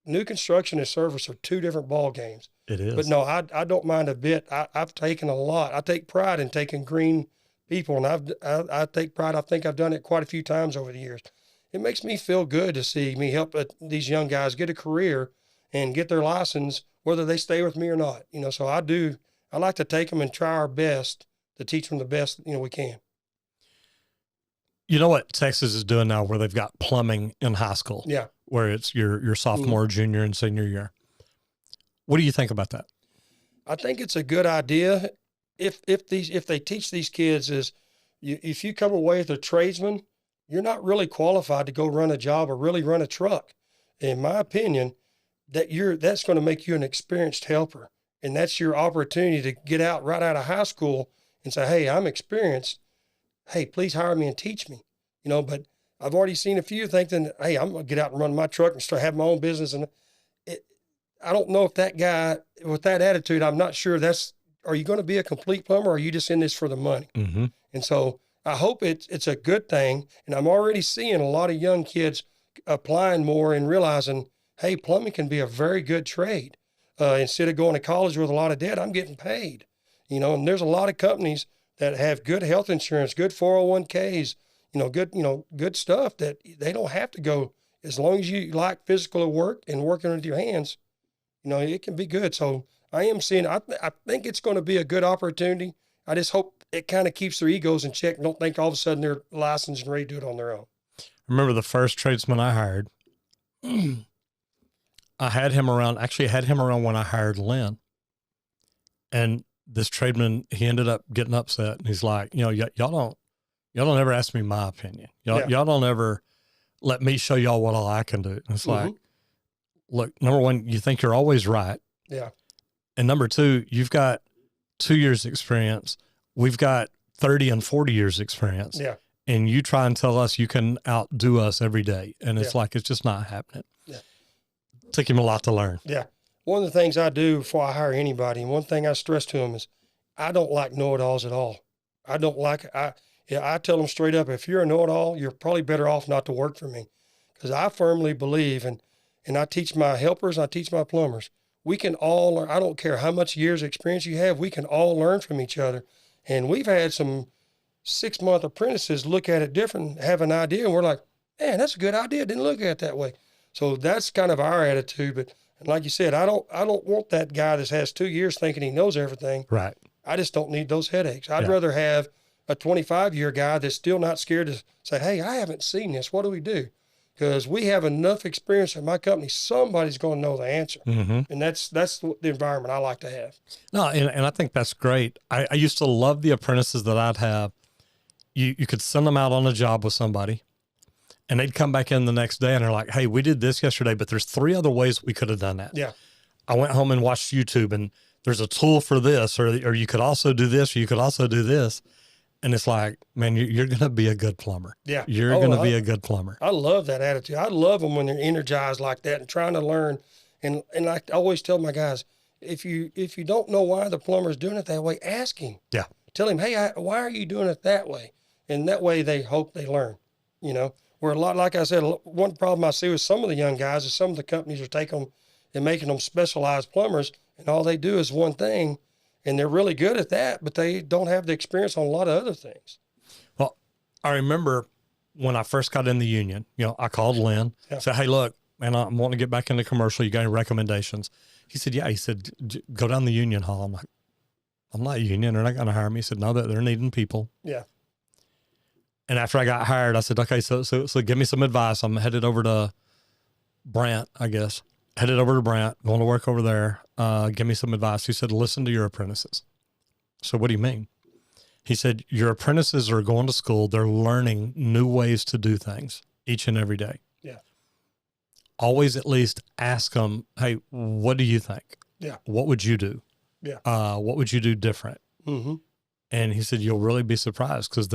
new construction and service are two different ball games. It is. But no, I don't mind a bit. I've taken a lot. I take pride in taking green people, and I take pride. I think I've done it quite a few times over the years. It makes me feel good to see me help these young guys get a career and get their license, whether they stay with me or not. You know, so I like to take them and try our best to teach them the best, you know, we can. You know what Texas is doing now, where they've got plumbing in high school? Yeah. Where it's your sophomore, junior, and senior year. What do you think about that? I think it's a good idea if they teach these kids is if you come away with a tradesman, you're not really qualified to go run a job or really run a truck. In my opinion, that's going to make you an experienced helper. And that's your opportunity to get out right out of high school and say, hey, I'm experienced. Hey, please hire me and teach me. But I've already seen a few thinking, hey, I'm going to get out and run my truck and start having my own business. And I don't know if that guy with that attitude, I'm not sure are you going to be a complete plumber or are you just in this for the money? Mm-hmm. And so I hope it's a good thing. And I'm already seeing a lot of young kids applying more and realizing, hey, plumbing can be a very good trade. Instead of going to college with a lot of debt, I'm getting paid, and there's a lot of companies that have good health insurance, good 401ks, good stuff that they don't have to go. As long as you like physical work and working with your hands, it can be good. So I am seeing, I think it's going to be a good opportunity. I just hope it kind of keeps their egos in check and don't think all of a sudden they're licensed and ready to do it on their own. I remember the first tradesman I hired. I had him around when I hired Lynn. And this tradesman, he ended up getting upset. And he's like, y'all don't ever ask me my opinion. Y'all don't ever let me show y'all what all I can do. And it's like, look, number one, you think you're always right. Yeah. And number two, you've got 2 years experience. We've got 30 and 40 years experience. Yeah. And you try and tell us you can outdo us every day. And it's like, it's just not happening. Yeah. Took him a lot to learn. Yeah. One of the things I do before I hire anybody, and one thing I stress to them is I don't like know-it-alls at all. I don't like, I tell them straight up, if you're a know-it-all, you're probably better off not to work for me. Because I firmly believe, and I teach my helpers, I teach my plumbers, we can all learn. I don't care how much years of experience you have, we can all learn from each other. And we've had some 6-month apprentices look at it different, have an idea, and we're like, man, that's a good idea. Didn't look at it that way. So that's kind of our attitude. But like you said, I don't want that guy that has 2 years thinking he knows everything. Right. I just don't need those headaches. I'd rather have a 25-year guy that's still not scared to say, hey, I haven't seen this. What do we do? Because we have enough experience in my company, somebody's going to know the answer. Mm-hmm. And that's the environment I like to have. No, and I think that's great. I used to love the apprentices that I'd have. You could send them out on a job with somebody, and they'd come back in the next day, and they're like, hey, we did this yesterday, but there's 3 other ways we could have done that. Yeah. I went home and watched YouTube, and there's a tool for this, or you could also do this, or you could also do this. And it's like, man, you're going to be a good plumber. Yeah. You're going to be a good plumber. I love that attitude. I love them when they're energized like that and trying to learn. And I always tell my guys, if you don't know why the plumber's doing it that way, ask him. Yeah. Tell him, hey, why are you doing it that way? And that way they hope they learn, Where a lot, like I said, one problem I see with some of the young guys is some of the companies are taking them and making them specialized plumbers, and all they do is one thing. And they're really good at that, but they don't have the experience on a lot of other things. Well, I remember when I first got in the union, I called Lynn, said, hey, look, man, I'm wanting to get back into commercial. You got any recommendations? He said, yeah. He said, go down the union hall. I'm like, I'm not union. They're not going to hire me. He said, no, they're needing people. Yeah. And after I got hired, I said, okay, so give me some advice. I'm headed over to Brant, I guess. Headed over to Brant, going to work over there. Give me some advice. He said, listen to your apprentices. So what do you mean? He said, your apprentices are going to school. They're learning new ways to do things each and every day. Yeah. Always at least ask them, hey, what do you think? Yeah. What would you do? Yeah. What would you do different? Mm-hmm. And he said, you'll really be surprised because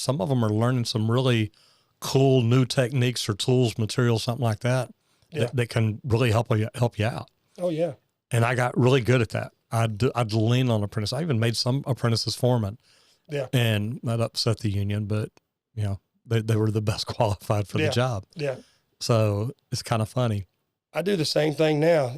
some of them are learning some really cool new techniques or tools, materials, something like that. Yeah. That can really help you out. Oh yeah. And I got really good at that. I'd lean on apprentices. I even made some apprentices foremen. Yeah. And that upset the union, but they were the best qualified for the job. Yeah. So it's kind of funny. I do the same thing now,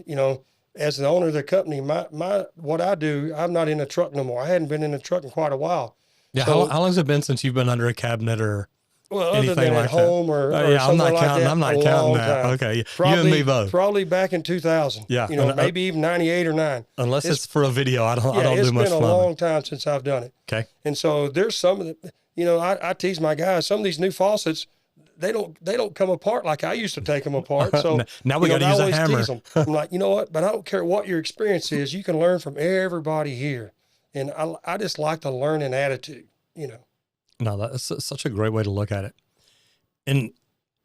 as the owner of the company, what I do, I'm not in a truck no more. I hadn't been in a truck in quite a while. Yeah. So, how long has it been since you've been under a cabinet or other than at home or I'm not counting. That, I'm not counting that. Time. Okay. Probably, you and me both. Probably back in 2000. Yeah. Maybe even 98 or 9. Unless it's for a video. I don't do much fun. It's been a long time since I've done it. Okay. And so there's some of the, I tease my guys, some of these new faucets, they don't come apart like I used to take them apart. So now we got to use a hammer. Tease them. I'm like, you know what? But I don't care what your experience is. You can learn from everybody here. And I just like the learning attitude, you know. No, that's such a great way to look at it. And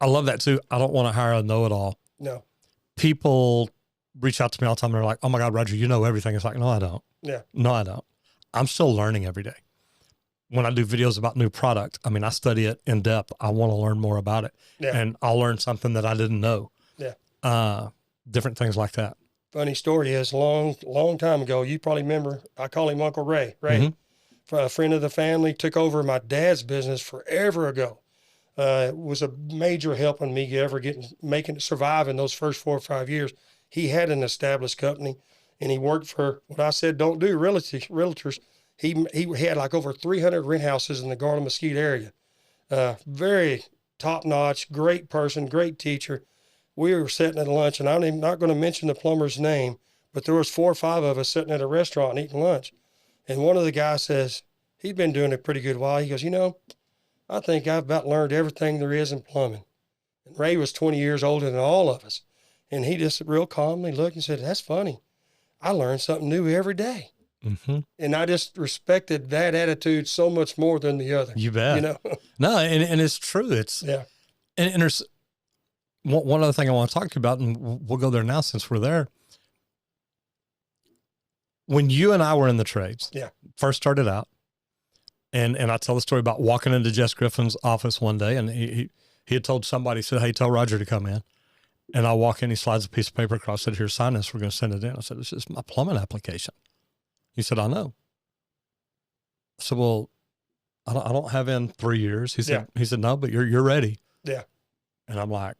I love that too. I don't want to hire a know-it-all. No. People reach out to me all the time. They're like, oh my God, Roger, you know everything. It's like, no, I don't. Yeah. No, I don't. I'm still learning every day. When I do videos about new product, I mean, I study it in depth. I want to learn more about it. Yeah. And I'll learn something that I didn't know. Yeah. Different things like that. Funny story is long time ago, you probably remember, I call him Uncle Ray. A friend of the family, took over my dad's business forever ago. Was a major help in me making it survive in those first 4 or 5 years. He had an established company, and he worked for what I said don't do, realtors. He had like over 300 rent houses in the Garland Mesquite area. Very top notch, great person, great teacher. We were sitting at lunch, and I'm not going to mention the plumber's name, but there was 4 or 5 of us sitting at a restaurant and eating lunch. And one of the guys says, he'd been doing it a pretty good while. He goes, you know, I think I've about learned everything there is in plumbing. And Ray was 20 years older than all of us. And he just real calmly looked and said, that's funny. I learn something new every day. Mm-hmm. And I just respected that attitude so much more than the other. You bet. You know? No, and it's true. It's, yeah. And there's one other thing I want to talk to you about, and we'll go there now since we're there. When you and I were in the trades, first started out, and I tell the story about walking into Jess Griffin's office one day, and he had told somebody, he said, hey, tell Roger to come in. And I walk in, he slides a piece of paper across, said, here, sign this, we're going to send it in. I said, this is my plumbing application. He said, I know. I said, well, I don't have in 3 years. He said, no, but you're ready. Yeah. And I'm like,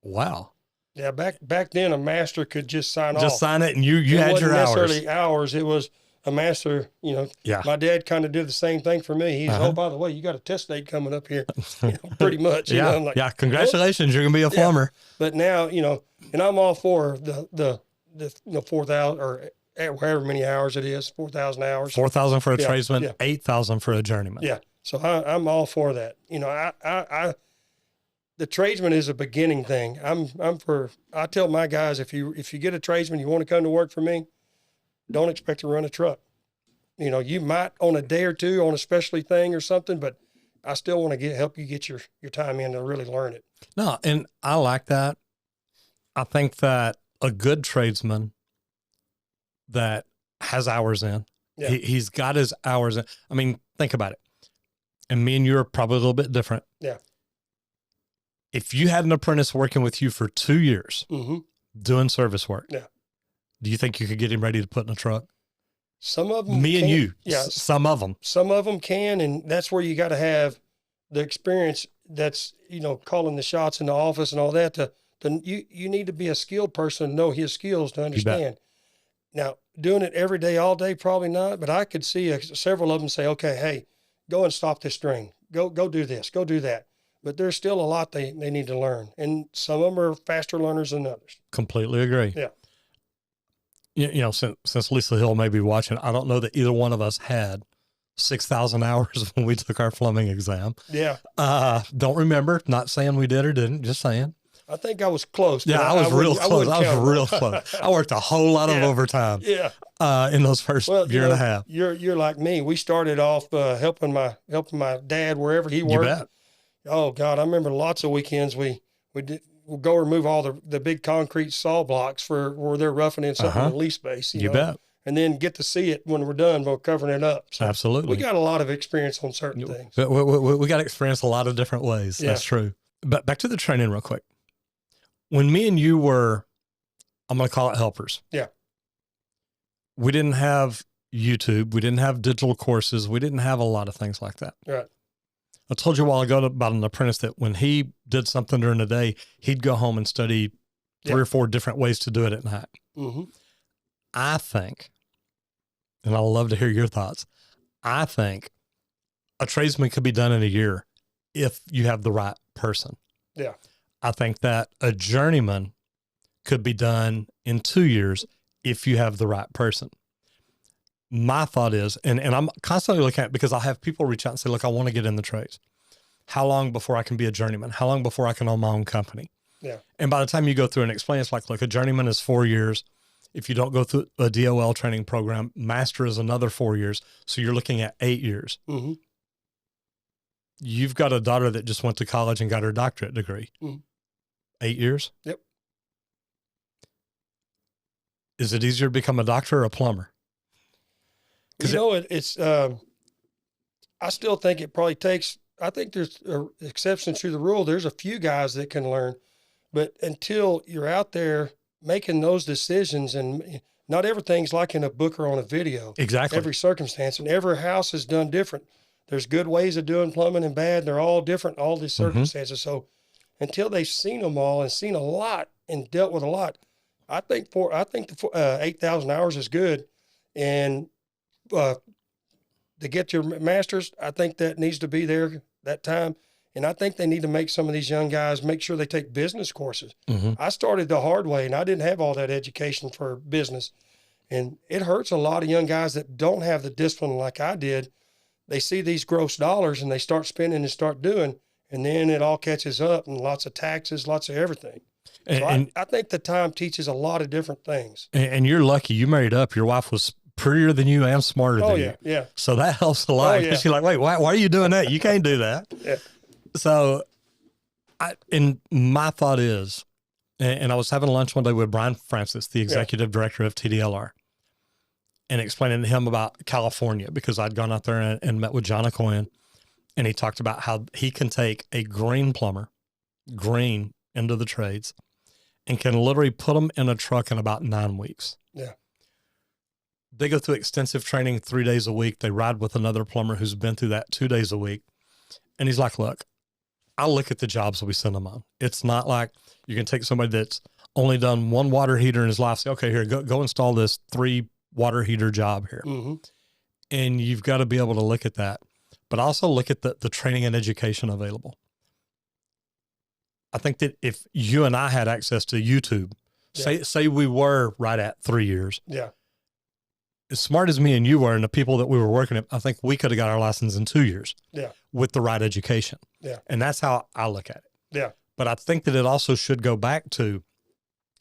wow. Yeah, back then a master could just sign off. Just sign it, and you had your hours. It wasn't necessarily hours. It was a master, you know. Yeah. My dad kind of did the same thing for me. He's, oh, by the way, you got a test date coming up here, you know, pretty much. You know? I'm like, congratulations, you're going to be a plumber. But now, you know, and I'm all for the 4,000 or however many hours it is, 4,000 hours. 4,000 for a tradesman, 8,000 for a journeyman. Yeah. So I'm all for that. You know, the tradesman is a beginning thing. I tell my guys, if you get a tradesman, you want to come to work for me, don't expect to run a truck. You know, you might on a day or two on a specialty thing or something, but I still want to help you get your time in to really learn it. No, and I like that. I think that a good tradesman that has hours in, he's got his hours in. I mean, think about it. And me and you are probably a little bit different. Yeah. If you had an apprentice working with you for 2 years doing service work, do you think you could get him ready to put in a truck? Some of them Me can. And you. Yeah. Some of them. Some of them can, and that's where you got to have the experience that's, you know, calling the shots in the office and all that. You need to be a skilled person to know his skills to understand. Now, doing it every day, all day, probably not, but I could see several of them say, okay, hey, go and stop this string. Go do this. Go do that. But there's still a lot they need to learn. And some of them are faster learners than others. Completely agree. Yeah. You know, since Lisa Hill may be watching, I don't know that either one of us had 6,000 hours when we took our plumbing exam. Yeah. Don't remember, not saying we did or didn't, just saying. I think I was close. Yeah, I was real close. I was real close. I worked a whole lot of overtime. Yeah. In those first year and a half. You're like me. We started off helping my dad wherever he worked. You bet. Oh God, I remember lots of weekends we'd go remove all the big concrete saw blocks where they're roughing in something in the lease space. You know? Bet. And then get to see it when we're done by covering it up. So absolutely. We got a lot of experience on certain things. We got experience a lot of different ways. Yeah. That's true. But back to the training real quick. When me and you were, I'm going to call it helpers. Yeah. We didn't have YouTube. We didn't have digital courses. We didn't have a lot of things like that. Right. I told you a while ago about an apprentice that when he did something during the day, he'd go home and study 3 or 4 different ways to do it at night. Mm-hmm. I think, and I'd love to hear your thoughts, I think a tradesman could be done in a year if you have the right person. Yeah. I think that a journeyman could be done in 2 years if you have the right person. My thought is, and I'm constantly looking at it because I have people reach out and say, look, I want to get in the trades. How long before I can be a journeyman? How long before I can own my own company? Yeah. And by the time you go through and explain, it's like, look, a journeyman is 4 years. If you don't go through a DOL training program, master is another 4 years. So you're looking at 8 years. Mm-hmm. You've got a daughter that just went to college and got her doctorate degree. Mm-hmm. 8 years? Yep. Is it easier to become a doctor or a plumber? You know, it's I still think it probably takes, I think there's exceptions to the rule. There's a few guys that can learn, but until you're out there making those decisions, and not everything's like in a book or on a video. Exactly. Every circumstance and every house is done different. There's good ways of doing plumbing and bad. They're all different, all these circumstances. So until they've seen them all and seen a lot and dealt with a lot, I think the 8,000 hours is good. And to get your master's, I think that needs to be there that time. And I think they need to make some of these young guys make sure they take business courses. Mm-hmm. I started the hard way, and I didn't have all that education for business. And it hurts a lot of young guys that don't have the discipline like I did. They see these gross dollars and they start spending and start doing, and then it all catches up, and lots of taxes, lots of everything. So I think the time teaches a lot of different things. And you're lucky you married up. Your wife was prettier than you and smarter than you. Yeah. So that helps a lot. She's like, wait, why are you doing that? You can't do that. Yeah. So and my thought is, and I was having lunch one day with Brian Francis, the executive director of TDLR, and explaining to him about California, because I'd gone out there and met with John Acoyan, and he talked about how he can take a green plumber, into the trades, and can literally put them in a truck in about 9 weeks. Yeah. They go through extensive training 3 days a week. They ride with another plumber who's been through that 2 days a week. And he's like, look, I look at the jobs that we send them on. It's not like you can take somebody that's only done one water heater in his life, say, okay, here, go install this 3 water heater job here. Mm-hmm. And you've got to be able to look at that, but also look at the training and education available. I think that if you and I had access to YouTube, say we were right at 3 years. Yeah. As smart as me and you were and the people that we were working at, I think we could have got our license in 2 years. Yeah. With the right education. Yeah. And that's how I look at it. Yeah. But I think that it also should go back to,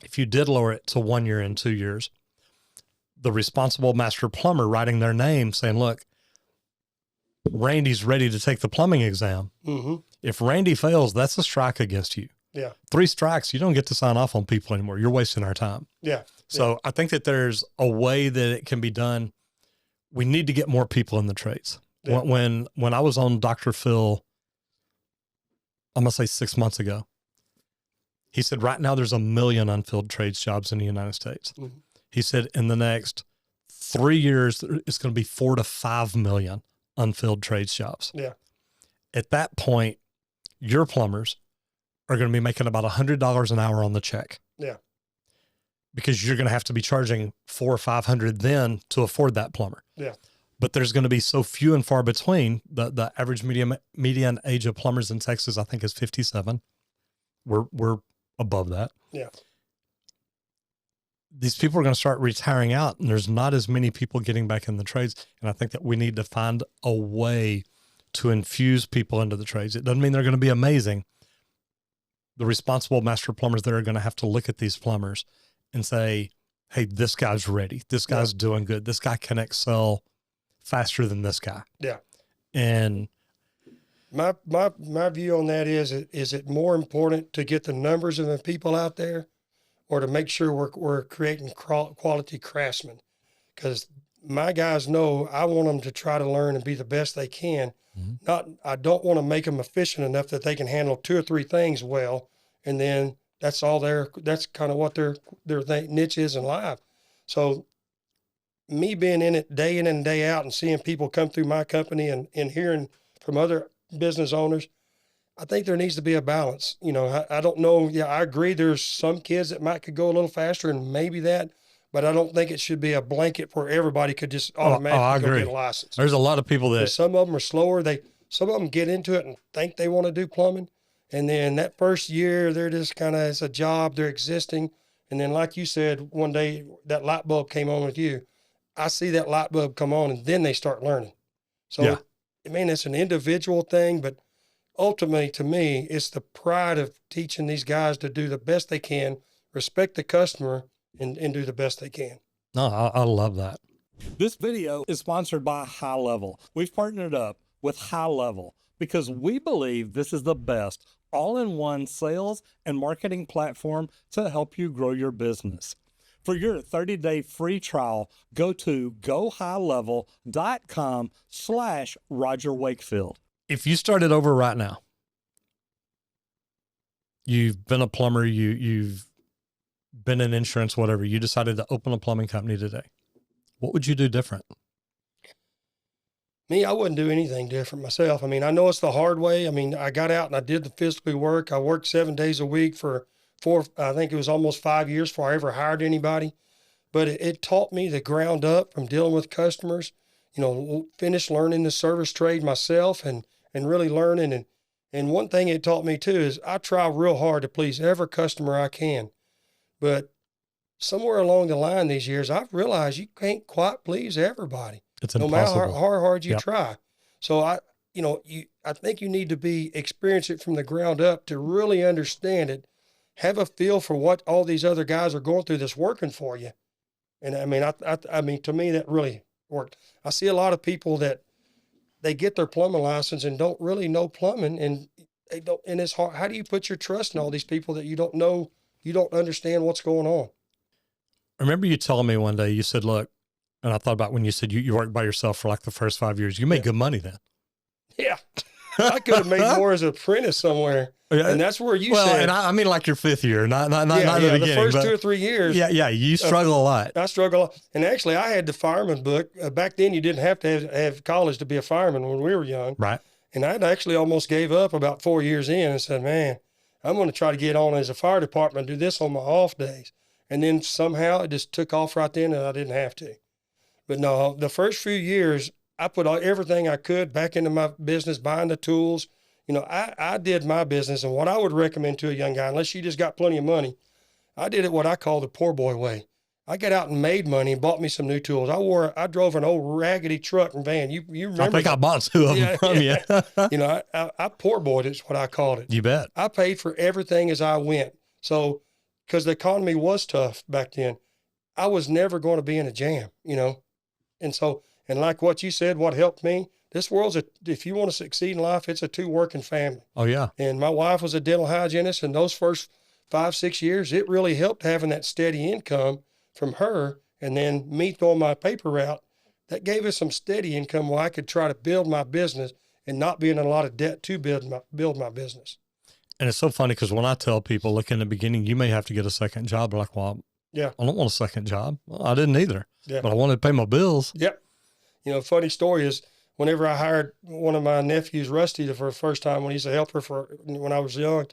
if you did lower it to 1 year and 2 years, the responsible master plumber writing their name saying, look, Randy's ready to take the plumbing exam. Mm-hmm. If Randy fails, that's a strike against you. Yeah. 3 strikes, you don't get to sign off on people anymore. You're wasting our time. Yeah. So I think that there's a way that it can be done. We need to get more people in the trades. Yeah. When I was on Dr. Phil, I'm going to say 6 months ago, he said, right now there's 1 million unfilled trades jobs in the United States. Mm-hmm. He said in the next 3 years, it's going to be 4 to 5 million unfilled trades jobs. Yeah. At that point, your plumbers are going to be making about $100 an hour on the check. Yeah. Because you're going to have to be charging $400 or $500 then to afford that plumber. Yeah. But there's going to be so few and far between. The average median age of plumbers in Texas, I think, is 57. We're above that. Yeah. These people are going to start retiring out, and there's not as many people getting back in the trades. And I think that we need to find a way to infuse people into the trades. It doesn't mean they're going to be amazing. The responsible master plumbers that are going to have to look at these plumbers and say, hey, this guy's ready. This guy's doing good. This guy can excel faster than this guy. Yeah. And my view on that is it more important to get the numbers of the people out there, or to make sure we're creating quality craftsmen? Because my guys know I want them to try to learn and be the best they can. Mm-hmm. I don't want to make them efficient enough that they can handle 2 or 3 things well, and then that's kind of what their niche is in life. So me being in it day in and day out and seeing people come through my company and hearing from other business owners, I think there needs to be a balance. You know, I don't know. Yeah, I agree. There's some kids that could go a little faster, and maybe that, but I don't think it should be a blanket where everybody could just automatically go get a license. There's a lot of people that some of them are slower. Some of them get into it and think they want to do plumbing. And then that first year, they're just kind of, it's a job, they're existing. And then, like you said, one day that light bulb came on with you. I see that light bulb come on, and then they start learning. So, I mean, it's an individual thing, but ultimately, to me, it's the pride of teaching these guys to do the best they can, respect the customer, and do the best they can. No, I love that. This video is sponsored by High Level. We've partnered up with High Level because we believe this is the best all-in-one sales and marketing platform to help you grow your business. For your 30-day free trial, go to gohighlevel.com/Roger Wakefield. If you started over right now, you've been a plumber, you've been in insurance, whatever, you decided to open a plumbing company today, what would you do different? Me, I wouldn't do anything different myself. I mean, I know it's the hard way. I mean, I got out and I did the physical work. I worked 7 days a week for I think it was almost 5 years before I ever hired anybody. But it taught me the ground up from dealing with customers, finished learning the service trade myself and really learning. And one thing it taught me too is I try real hard to please every customer I can. But somewhere along the line these years, I've realized you can't quite please everybody. It's no impossible. matter how hard you Yep. try. So I think you need to experience it from the ground up to really understand it, have a feel for what all these other guys are going through that's working for you. And I mean, to me, that really worked. I see a lot of people that they get their plumbing license and don't really know plumbing, and it's hard. How do you put your trust in all these people that you don't know, you don't understand what's going on? I remember you telling me one day, you said, look, and I thought about when you said you worked by yourself for like the first 5 years, you made good money then. Yeah. I could have made more as an apprentice somewhere. And that's where you said. And I mean like your 5th year, not the beginning. The first 2 or 3 years. Yeah, you struggle a lot. I struggle a lot. And actually, I had the fireman book. Back then, you didn't have to have college to be a fireman when we were young. Right. And I actually almost gave up about 4 years in and said, man, I'm going to try to get on as a fire department, do this on my off days. And then somehow it just took off right then and I didn't have to. But no, the first few years, I put everything I could back into my business, buying the tools. I did my business, and what I would recommend to a young guy, unless you just got plenty of money, I did it what I call the poor boy way. I got out and made money and bought me some new tools. I drove an old raggedy truck and van. You remember? I think I bought 2 of them from you. I poor boyed is what I called it. You bet. I paid for everything as I went. So, because the economy was tough back then, I was never going to be in a jam, And so, and like what you said, what helped me, this world's if you want to succeed in life, it's a 2 working family. Oh yeah. And my wife was a dental hygienist, and those first 5-6 years, it really helped having that steady income from her. And then me throwing my paper out, that gave us some steady income where I could try to build my business and not be in a lot of debt to build my business. And it's so funny because when I tell people, look, in the beginning, you may have to get a second job. They're like, well, yeah, I don't want a second job. Well, I didn't either, yeah, but I wanted to pay my bills. Yep. Funny story is whenever I hired one of my nephews, Rusty, for the first time when he's a helper when I was young,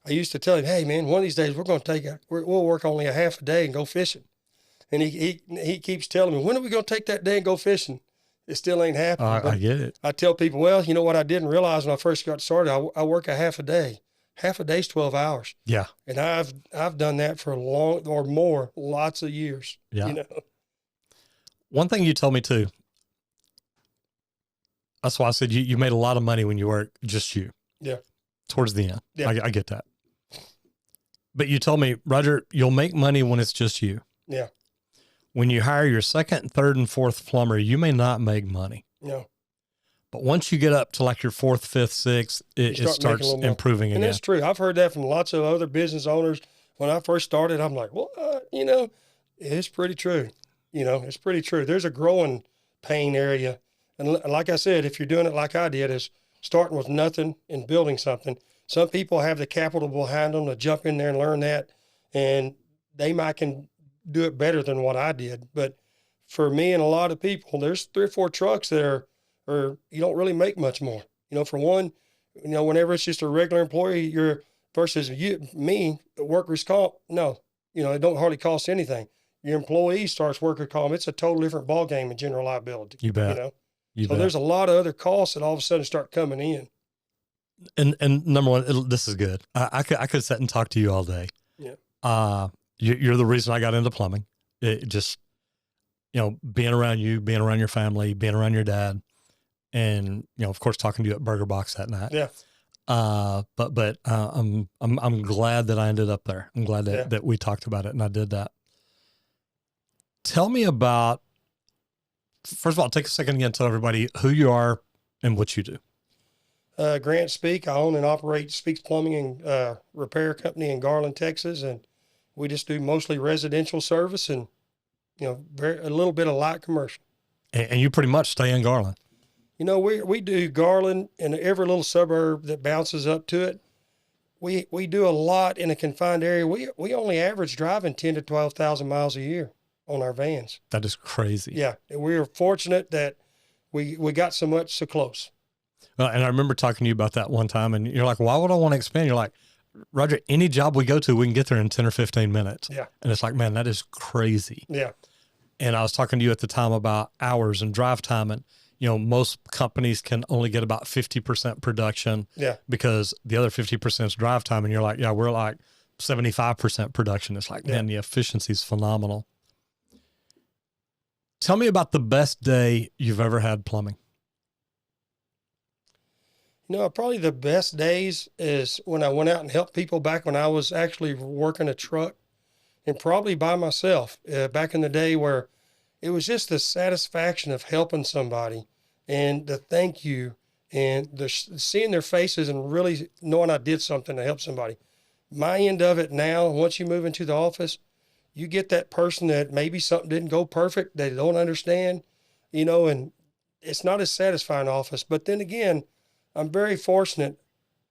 I used to tell him, hey man, one of these days we'll work only a half a day and go fishing. And he keeps telling me, when are we going to take that day and go fishing? It still ain't happening. I get it. I tell people, well, you know what I didn't realize when I first got started, I work a half a day. Half a day's 12 hours. Yeah. And I've done that for lots of years. Yeah. One thing you told me too, that's why I said you made a lot of money when you worked just you. Yeah. Towards the end. Yeah. I get that. But you told me, Roger, you'll make money when it's just you. Yeah. When you hire your 2nd, 3rd, and 4th plumber, you may not make money. No. But once you get up to like your 4th, 5th, 6th, it starts improving again. And that's true. I've heard that from lots of other business owners. When I first started, I'm like, well, it's pretty true. It's pretty true. There's a growing pain area. And like I said, if you're doing it like I did, is starting with nothing and building something. Some people have the capital behind them to jump in there and learn that, and they might can do it better than what I did. But for me and a lot of people, there's 3 or 4 trucks that are you don't really make much more. For one, whenever it's just a regular employee, you're versus me, workers' comp, no, it don't hardly cost anything. Your employee starts workers' comp, it's a total different ballgame in general liability. You bet. So there's a lot of other costs that all of a sudden start coming in. And number one, this is good. I could sit and talk to you all day. Yeah. You're the reason I got into plumbing. It just, being around you, being around your family, being around your dad, and, of course, talking to you at Burger Box that night. Yeah. But I'm glad that I ended up there. I'm glad Yeah. that we talked about it and I did that. Tell me about, first of all, take a second again, tell everybody who you are and what you do. Grant Speake. I own and operate Speake's Plumbing and Repair Company in Garland, Texas, and we just do mostly residential service and a little bit of light commercial. And you pretty much stay in Garland. We do Garland and every little suburb that bounces up to it. We do a lot in a confined area. We only average driving 10 to 12,000 miles a year on our vans. That is crazy. Yeah, and we are fortunate that we got so close. And I remember talking to you about that one time, and you're like, why would I want to expand? You're like, Roger, any job we go to, we can get there in 10 or 15 minutes. Yeah. And it's like, man, that is crazy. Yeah. And I was talking to you at the time about hours and drive time, and most companies can only get about 50% production. Yeah. Because the other 50% is drive time. And you're like, yeah, we're like 75% production. It's like, man, the efficiency is phenomenal. Tell me about the best day you've ever had plumbing. Probably the best days is when I went out and helped people back when I was actually working a truck, and probably by myself back in the day, where it was just the satisfaction of helping somebody and the thank you and seeing their faces and really knowing I did something to help somebody. My end of it now, once you move into the office, you get that person that maybe something didn't go perfect, they don't understand, and it's not as satisfying office. But then again, I'm very fortunate.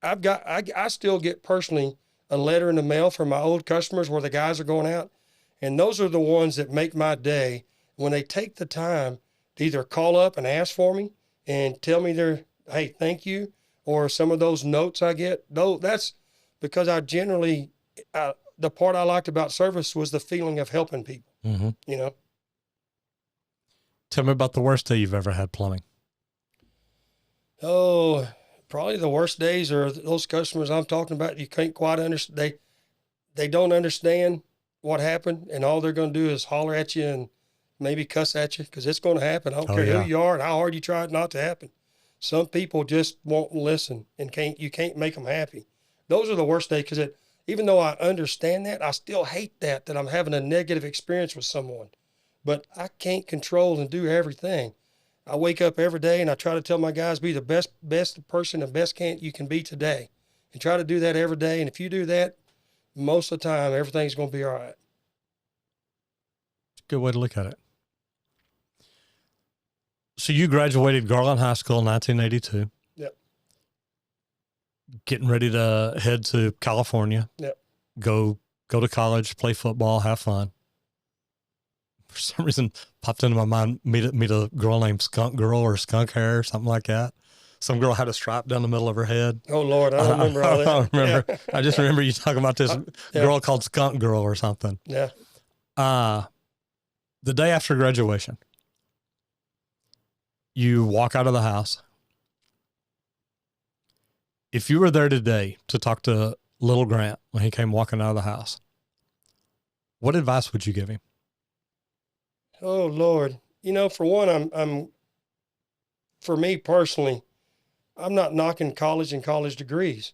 I still get personally a letter in the mail from my old customers where the guys are going out. And those are the ones that make my day when they take the time to either call up and ask for me and tell me hey, thank you, or some of those notes I get. Though that's because I generally, the part I liked about service was the feeling of helping people, Tell me about the worst day you've ever had plumbing. Oh, probably the worst days are those customers I'm talking about. You can't quite understand. They don't understand what happened, and all they're going to do is holler at you and maybe cuss at you, because it's going to happen. I don't care who you are and how hard you try it not to happen. Some people just won't listen, and you can't make them happy. Those are the worst days, because even though I understand that, I still hate that I'm having a negative experience with someone. But I can't control and do everything. I wake up every day and I try to tell my guys, be the best person, the best you can be today, and try to do that every day. And if you do that, most of the time, everything's going to be all right. Good way to look at it. So you graduated Garland High School in 1982. Yep. Getting ready to head to California. Yep. Go to college, play football, have fun. For some reason, popped into my mind, meet a girl named Skunk Girl or Skunk Hair or something like that. Some girl had a stripe down the middle of her head. Oh, Lord, I don't remember all that. I don't remember. Yeah. I just remember you talking about this girl called Skunk Girl or something. Yeah. The day after graduation, you walk out of the house. If you were there today to talk to little Grant when he came walking out of the house, what advice would you give him? Oh, Lord. For one, for me personally, I'm not knocking college and college degrees.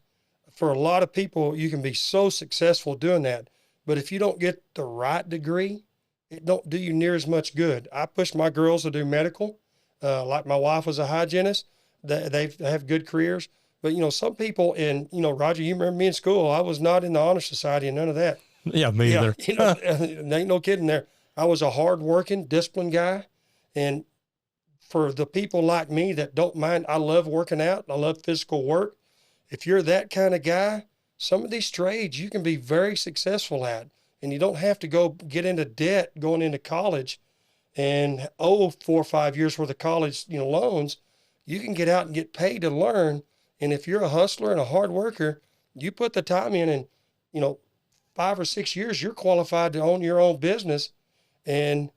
For a lot of people, you can be so successful doing that. But if you don't get the right degree, it don't do you near as much good. I push my girls to do medical. Like my wife was a hygienist. They have good careers. But, some people Roger, you remember me in school, I was not in the honor society and none of that. Yeah, me either. There ain't no kidding there. I was a hard-working, disciplined guy, and for the people like me that don't mind, I love working out, I love physical work. If you're that kind of guy, some of these trades you can be very successful at, and you don't have to go get into debt going into college and owe 4 or 5 years worth of college loans. You can get out and get paid to learn, and if you're a hustler and a hard worker, you put the time in, and 5 or 6 years, you're qualified to own your own business. And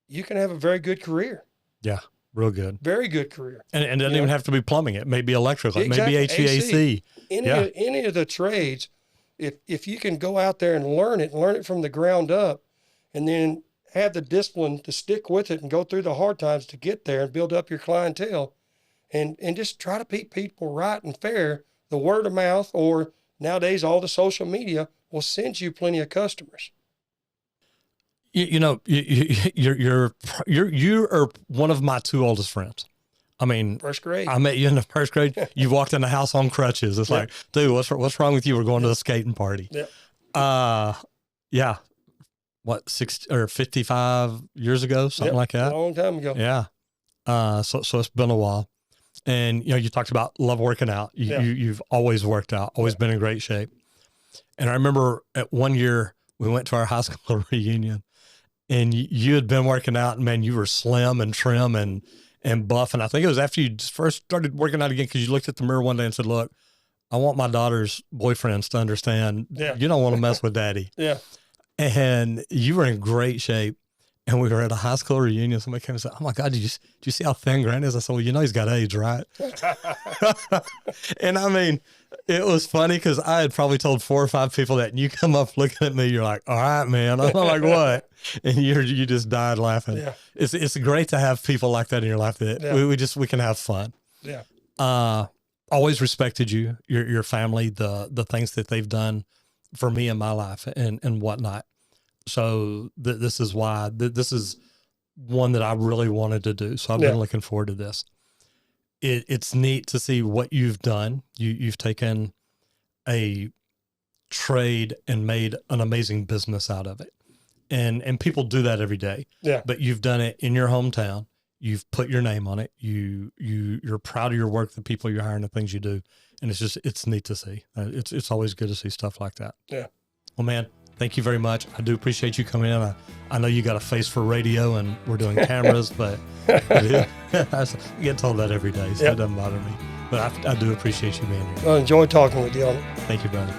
you can have a very good career. Yeah, real good. Very good career. And it doesn't even have to be plumbing. It may be electrical. Exactly. It may be HVAC. Any of the trades, if you can go out there and learn it from the ground up, and then have the discipline to stick with it and go through the hard times to get there and build up your clientele, and just try to treat people right and fair the word of mouth, or nowadays all the social media will send you plenty of customers. You know, you are one of my two oldest friends. I mean, First grade. I met you in the first grade. You walked in the house on crutches. It's like, dude, what's wrong with you? We're going to the skating party. Yeah. What, 60 or 55 years ago, something like that? A long time ago. Yeah. So it's been a while. And, you know, you talked about love working out. You've always worked out, always been in great shape. And I remember at one year we went to our high school reunion, and you had been working out, and man, you were slim and trim and buff. And I think it was after you first started working out again, because you looked at the mirror one day and said, look, I want my daughter's boyfriends to understand you don't want to mess with daddy. Yeah. And you were in great shape. And we were at a high school reunion. Somebody came and said, oh my God, did you see how thin Grant is? I said, well, you know, he's got AIDS, right? And I mean, it was funny because I had probably told 4 or 5 people that, and you come up looking at me, you're like, all right, man. I'm like, what? And you just died laughing. Yeah. It's great to have people like that in your life that we can have fun. Yeah. Always respected you, your family, the things that they've done for me in my life and whatnot. So this is why this is one that I really wanted to do. So I've been looking forward to this. It's neat to see what you've done. You've taken a trade and made an amazing business out of it. And people do that every day. Yeah. But you've done it in your hometown. You've put your name on it. You're proud of your work, the people you're hiring, the things you do. And it's neat to see. It's always good to see stuff like that. Yeah. Well, man, thank you very much. I do appreciate you coming in. I know you got a face for radio and we're doing cameras, but I get told that every day, so it doesn't bother me. But I do appreciate you being here. I enjoy talking with you on it. Thank you, brother.